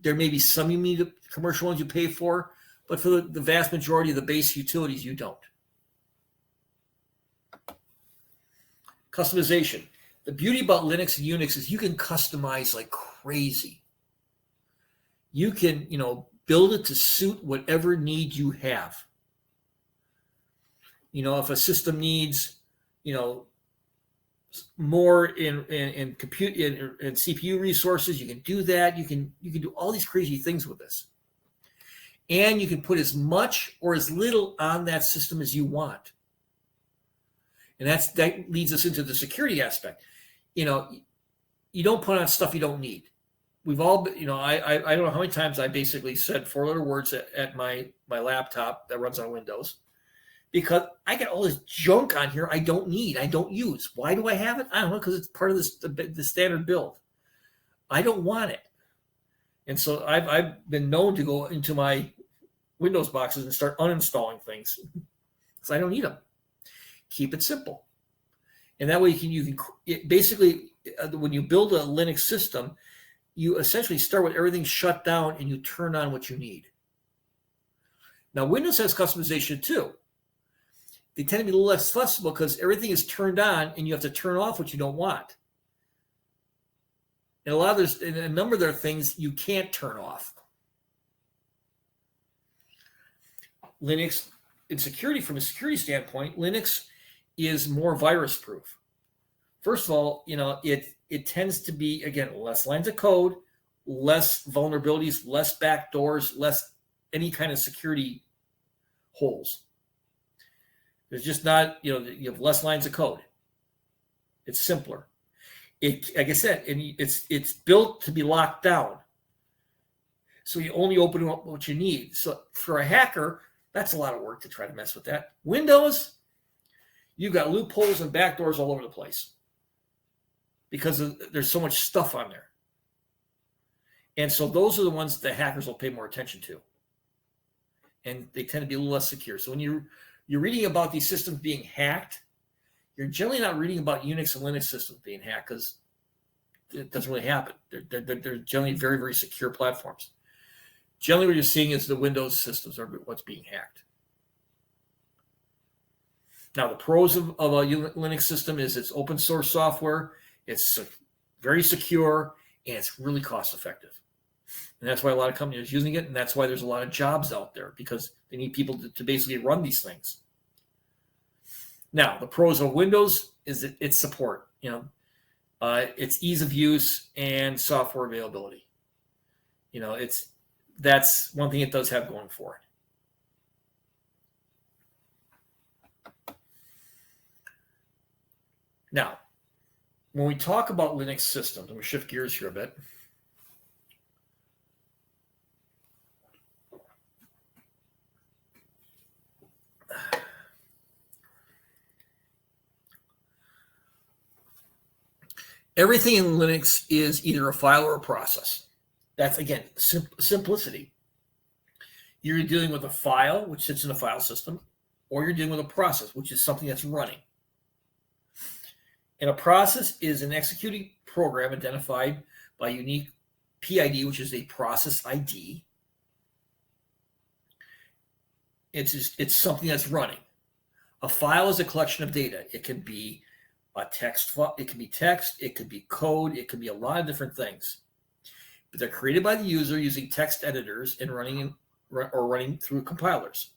there may be some commercial ones you pay for, but for the vast majority of the base utilities, you don't. Customization. The beauty about Linux and Unix is you can customize like crazy. You can, build it to suit whatever need you have. If a system needs, more in compute and CPU resources, you can do that. You can do all these crazy things with this. And you can put as much or as little on that system as you want. And that leads us into the security aspect. You don't put on stuff you don't need. We've all been, I don't know how many times I basically said 4-letter words at my laptop that runs on Windows because I got all this junk on here I don't need, I don't use. Why do I have it? I don't know, because it's part of the standard build. I don't want it. And so I've been known to go into my Windows boxes and start uninstalling things because I don't need them. Keep it simple. And that way you can basically, when you build a Linux system, you essentially start with everything shut down and you turn on what you need. Now, Windows has customization too. They tend to be a little less flexible because everything is turned on and you have to turn off what you don't want. And a number of their things you can't turn off. Linux, in security, from a security standpoint, Linux is more virus proof. First of all, it tends to be, again, less lines of code, less vulnerabilities, less backdoors, less any kind of security holes. There's just not, you have less lines of code. It's simpler. Like I said, and it's built to be locked down. So you only open up what you need. So for a hacker, that's a lot of work to try to mess with that. Windows, you've got loopholes and backdoors all over the place because there's so much stuff on there. And so those are the ones that hackers will pay more attention to. And they tend to be a little less secure. So when you're reading about these systems being hacked, you're generally not reading about Unix and Linux systems being hacked because it doesn't really happen. They're generally very, very secure platforms. Generally, what you're seeing is the Windows systems are what's being hacked. Now, the pros of a Linux system is it's open source software, it's very secure, and it's really cost effective. And that's why a lot of companies are using it, and that's why there's a lot of jobs out there because they need people to basically run these things. Now, the pros of Windows is that it's support, it's ease of use and software availability. That's one thing it does have going for it. Now, when we talk about Linux systems, I'm going to shift gears here a bit. Everything in Linux is either a file or a process. That's, again, simplicity. You're dealing with a file, which sits in a file system, or you're dealing with a process, which is something that's running. And a process is an executing program identified by a unique PID, which is a process ID. It's something that's running. A file is a collection of data. It can be a text file, it can be text, it could be code, it could be a lot of different things. But they're created by the user using text editors and running through compilers.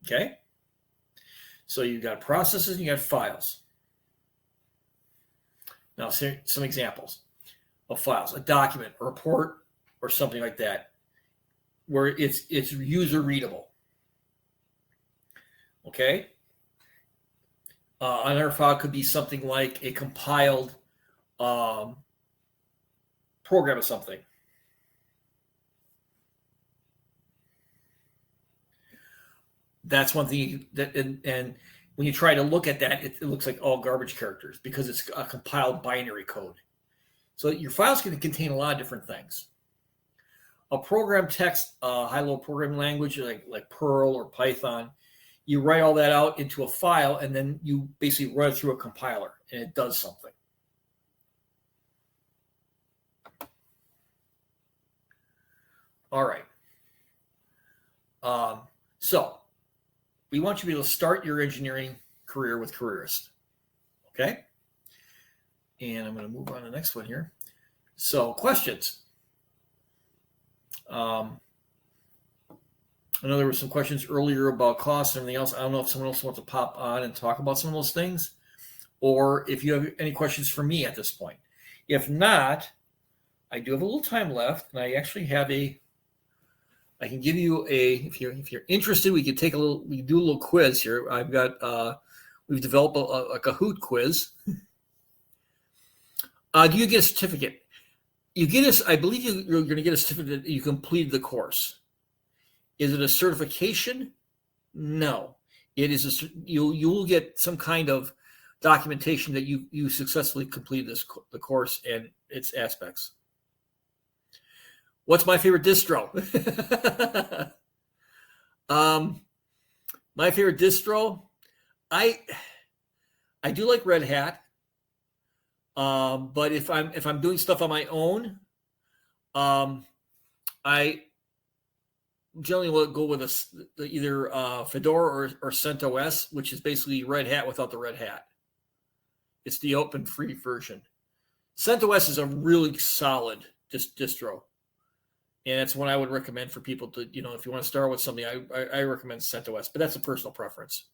Okay? So you've got processes and you got files. Now, some examples of files: a document, a report, or something like that, where it's user readable. Okay? Another file could be something like a compiled program of something. That's one thing and when you try to look at that, it looks like all garbage characters because it's a compiled binary code. So your files can contain a lot of different things. A program text, high-level programming language like Perl or Python, you write all that out into a file and then you basically run it through a compiler and it does something. All right. So we want you to be able to start your engineering career with Careerist. Okay? And I'm going to move on to the next one here. So questions. I know there were some questions earlier about costs and everything else. I don't know if someone else wants to pop on and talk about some of those things, or if you have any questions for me at this point. If not, I do have a little time left, and I actually have I can give you if you're interested, we can do a little quiz here. I've got, we've developed a Kahoot quiz. Do you get a certificate? I believe you're going to get a certificate that you completed the course. Is it a certification? No. It is you will get some kind of documentation that you successfully completed the course and its aspects. What's my favorite distro? My favorite distro, I do like Red Hat, but if I'm doing stuff on my own, I generally will go with either Fedora or CentOS, which is basically Red Hat without the Red Hat. It's the open free version. CentOS is a really solid distro, and it's one I would recommend for people to, if you want to start with something, I recommend CentOS, but that's a personal preference.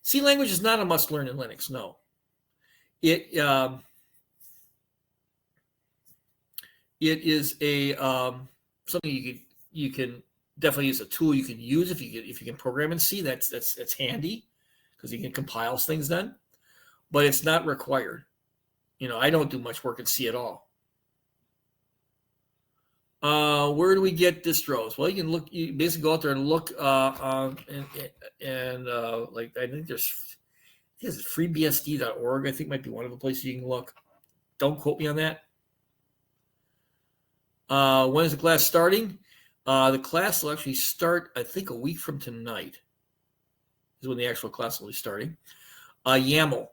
C language is not a must learn in Linux. No, it is a something you can definitely use, a tool you can use if you can program in C. That's handy because you can compile things then, but it's not required. I don't do much work in C at all. Where do we get distros? Well, you basically go out there and look, and like I think there's freebsd.org. I think might be one of the places you can look. Don't quote me on that. When is the class starting? The class will actually start, I think, a week from tonight is when the actual class will be starting. YAML,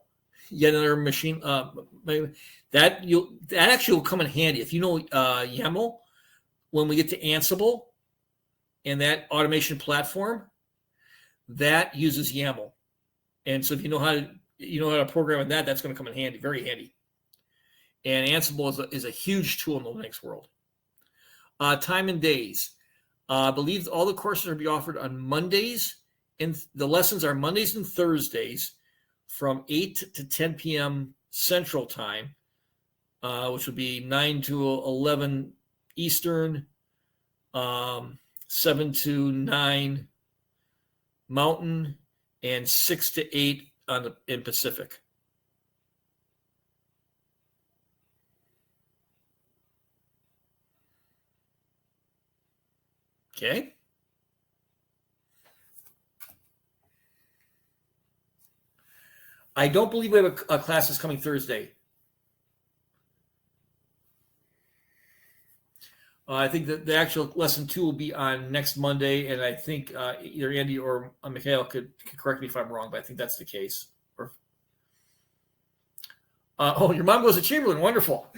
yet another machine. That actually will come in handy if you know YAML. When we get to Ansible and that automation platform, that uses YAML, and so if you know how to program in that, that's going to come in handy, very handy. And Ansible is a huge tool in the Linux world. Time and days. I believe all the courses are be offered on Mondays, and the lessons are Mondays and Thursdays from 8 to 10 p.m. Central Time, which would be 9 to 11 Eastern, 7 to 9 Mountain, and 6 to 8 in Pacific. Okay. I don't believe we have a class that's coming Thursday. I think that the actual lesson 2 will be on next Monday, and I think either Andy or Mikhail could correct me if I'm wrong, but I think that's the case. Your mom goes to Chamberlain. Wonderful.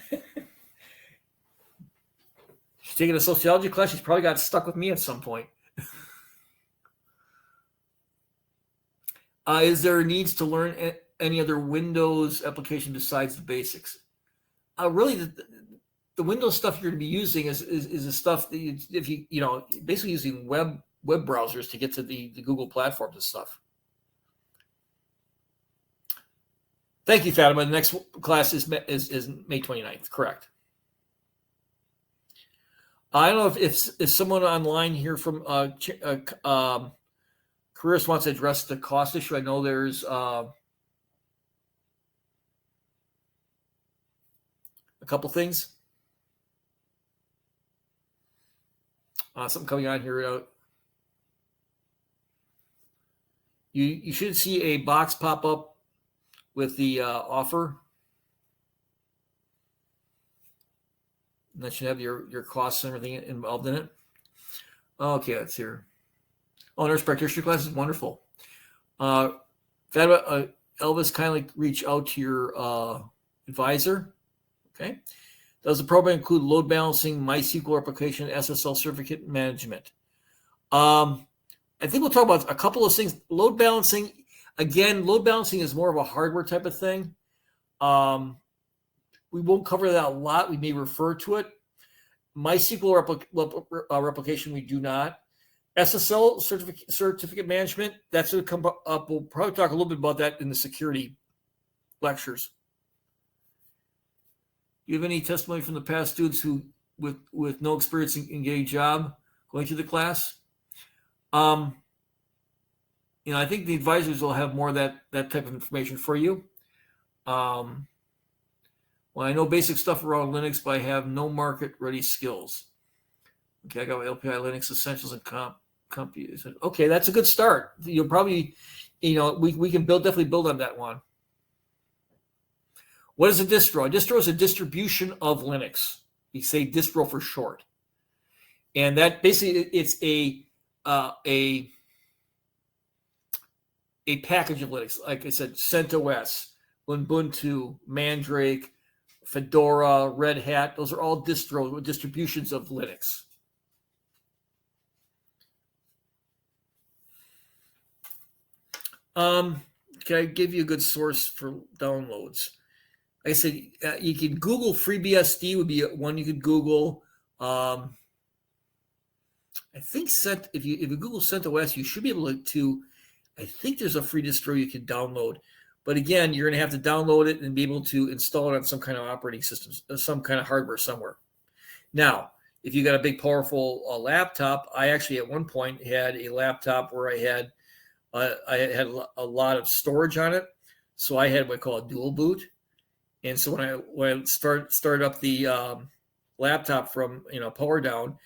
She's taking a sociology class. She's probably got stuck with me at some point. Is there needs to learn any other Windows application besides the basics? Really, the Windows stuff you're going to be using is the stuff that if you basically using web browsers to get to the Google platforms and stuff. Thank you, Fatima. The next class is May 29th. Correct. I don't know if someone online here from Careerist wants to address the cost issue. I know there's a couple things. Something coming on here. You should see a box pop up with the offer. And that should have your costs and everything involved in it. Okay, that's here. Oh, nurse practitioner class is wonderful. Fatima, Elvis, kindly reach out to your advisor. Okay. Does the program include load balancing, MySQL replication, SSL certificate management? I think we'll talk about a couple of things. Load balancing, again, load balancing is more of a hardware type of thing. We won't cover that a lot. We may refer to it. MySQL replication, we do not. SSL certificate management, that's going to come up. We'll probably talk a little bit about that in the security lectures. Do you have any testimony from the past students who, with no experience in getting a job, going to the class? I think the advisors will have more of that type of information for you. Well, I know basic stuff around Linux, but I have no market-ready skills. Okay, I got my LPI Linux Essentials and Comp. Okay, that's a good start. You'll probably, we can definitely build on that one. What is a distro? A distro is a distribution of Linux. We say distro for short. And that basically, it's a a package of Linux. Like I said, CentOS, Ubuntu, Mandrake, Fedora, Red Hat. Those are all distributions of Linux. Can I give you a good source for downloads? Like I said, you can Google FreeBSD would be one you could Google. I think if you Google CentOS, you should be able to. I think there's a free distro you can download, but again, you're going to have to download it and be able to install it on some kind of operating system, some kind of hardware somewhere. Now, if you got a big, powerful laptop, I actually at one point had a laptop where I had a lot of storage on it, so I had what I call a dual boot. And so when I start up the laptop from power down,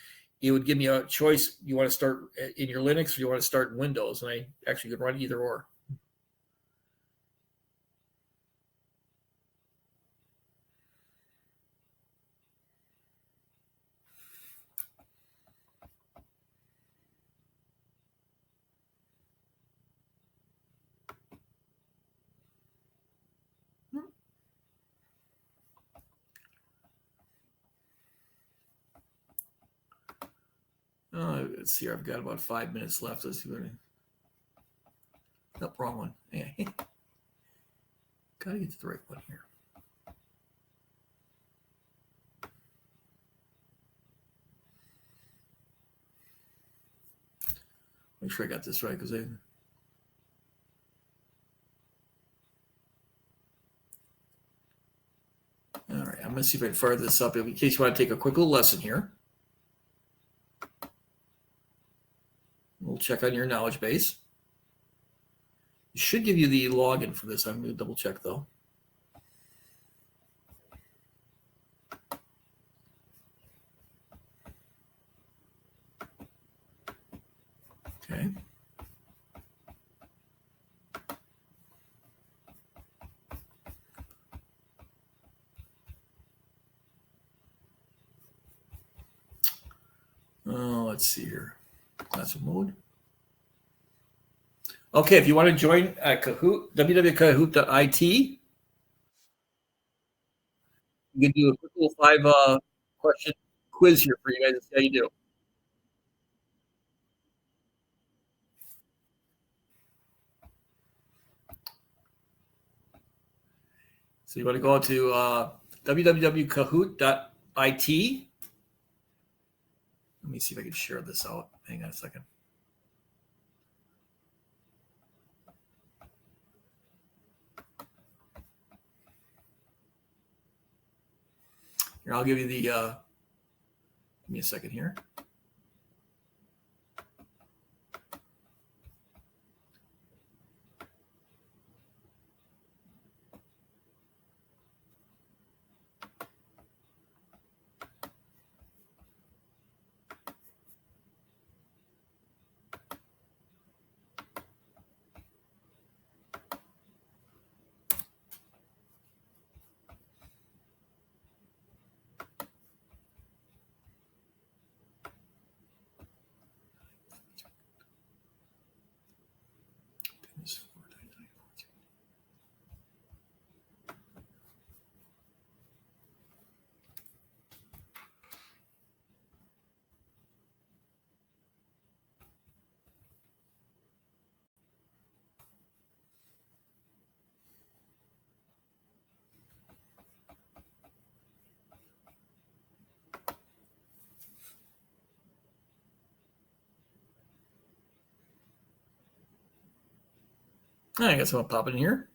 it would give me a choice. You want to start in your Linux or you want to start in Windows? And I actually could run either or. Let's see here. I've got about 5 minutes left. Let's see what nope, wrong one. Yeah. Gotta get to the right one here. Make sure I got this right because all right, I'm going to see if I can fire this up in case you want to take a quick little lesson here. We'll check on your knowledge base. It should give you the login for this. I'm going to double check though. Okay. Let's see here. Classic mode. Okay, if you want to join Kahoot, www.kahoot.it, you can do a quick little 5 question quiz here for you guys to see how you do. So you want to go to www.kahoot.it. Let me see if I can share this out. Hang on a second. Here, I'll give you the, give me a second here. I got someone popping in here.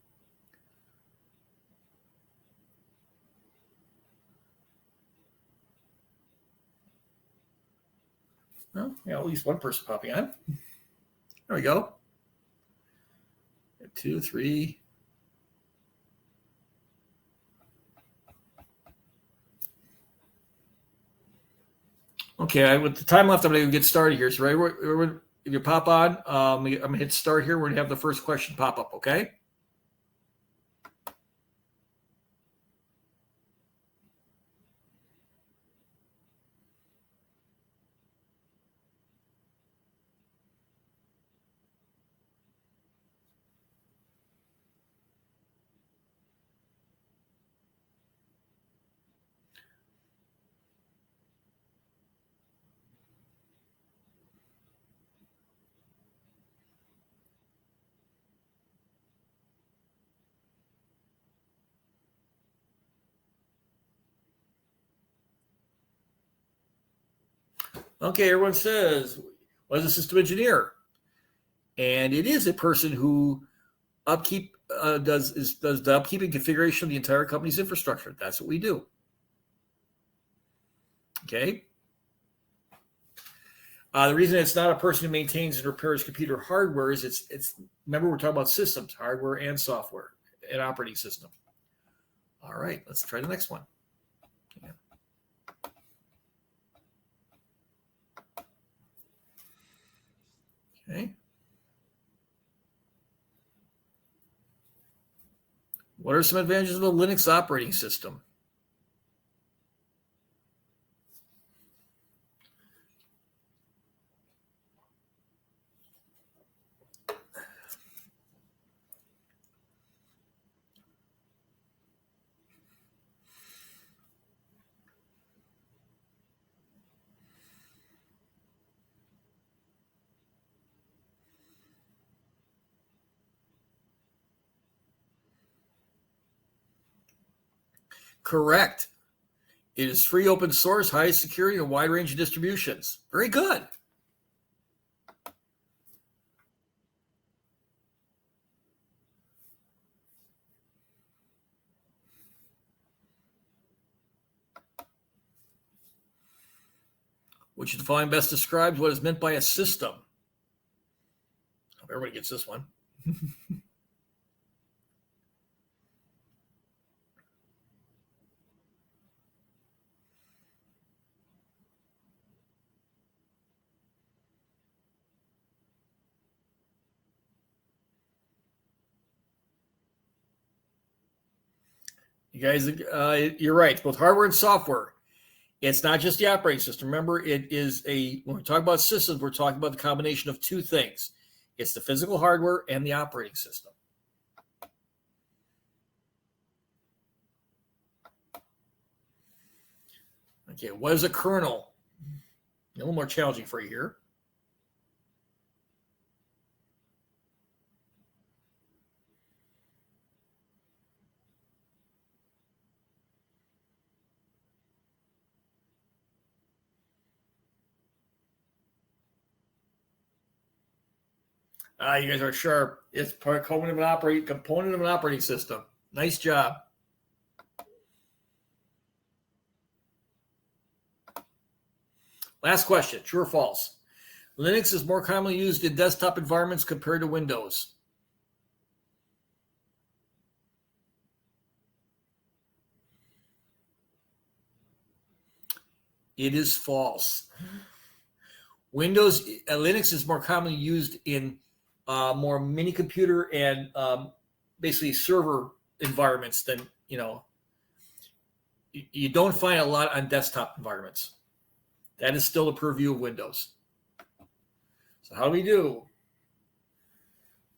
Well, yeah, at least one person popping on. There we go. 2, 3. Okay, with the time left, I'm going to get started here. So, right, if you pop on, I'm going to hit start here. We're going to have the first question pop up, okay? Okay, everyone says, what is a system engineer? And it is a person who does the upkeep and configuration of the entire company's infrastructure. That's what we do. Okay. The reason it's not a person who maintains and repairs computer hardware is it's remember, we're talking about systems, hardware and software, and operating system. All right, let's try the next one. Yeah. Okay. What are some advantages of a Linux operating system? Correct. It is free, open source, high security, and a wide range of distributions. Very good. Which you define best describes what is meant by a system. Hope everybody gets this one. You guys, you're right. It's both hardware and software. It's not just the operating system. Remember, it is when we talk about systems, we're talking about the combination of two things. It's the physical hardware and the operating system. Okay, what is a kernel? A little more challenging for you here. You guys are sharp. It's part component of an operating system. Nice job. Last question, true or false? Linux is more commonly used in desktop environments compared to Windows. It is false. Linux is more commonly used in more mini computer and basically server environments than, you don't find a lot on desktop environments. That is still the purview of Windows. So how do we do?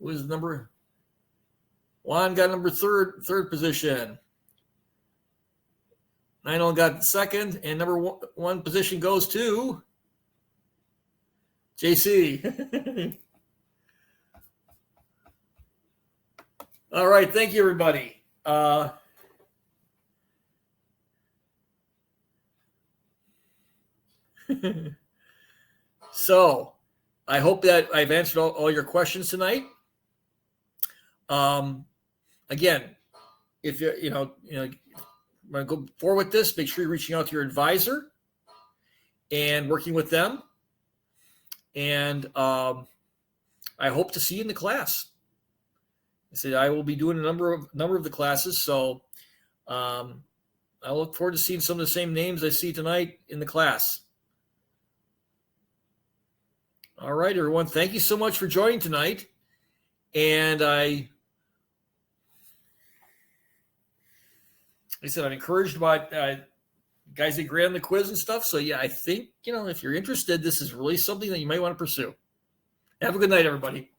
Who is number? Juan got number third position. Nino got second, and number one position goes to JC. All right, thank you, everybody. So I hope that I've answered all your questions tonight. Again, if you want to go forward with this, make sure you're reaching out to your advisor and working with them. And I hope to see you in the class. I said I will be doing a number of the classes, so I look forward to seeing some of the same names I see tonight in the class. All right, everyone. Thank you so much for joining tonight. And I said I'm encouraged about guys that grade on the quiz and stuff. So yeah, I think if you're interested, this is really something that you might want to pursue. Have a good night, everybody.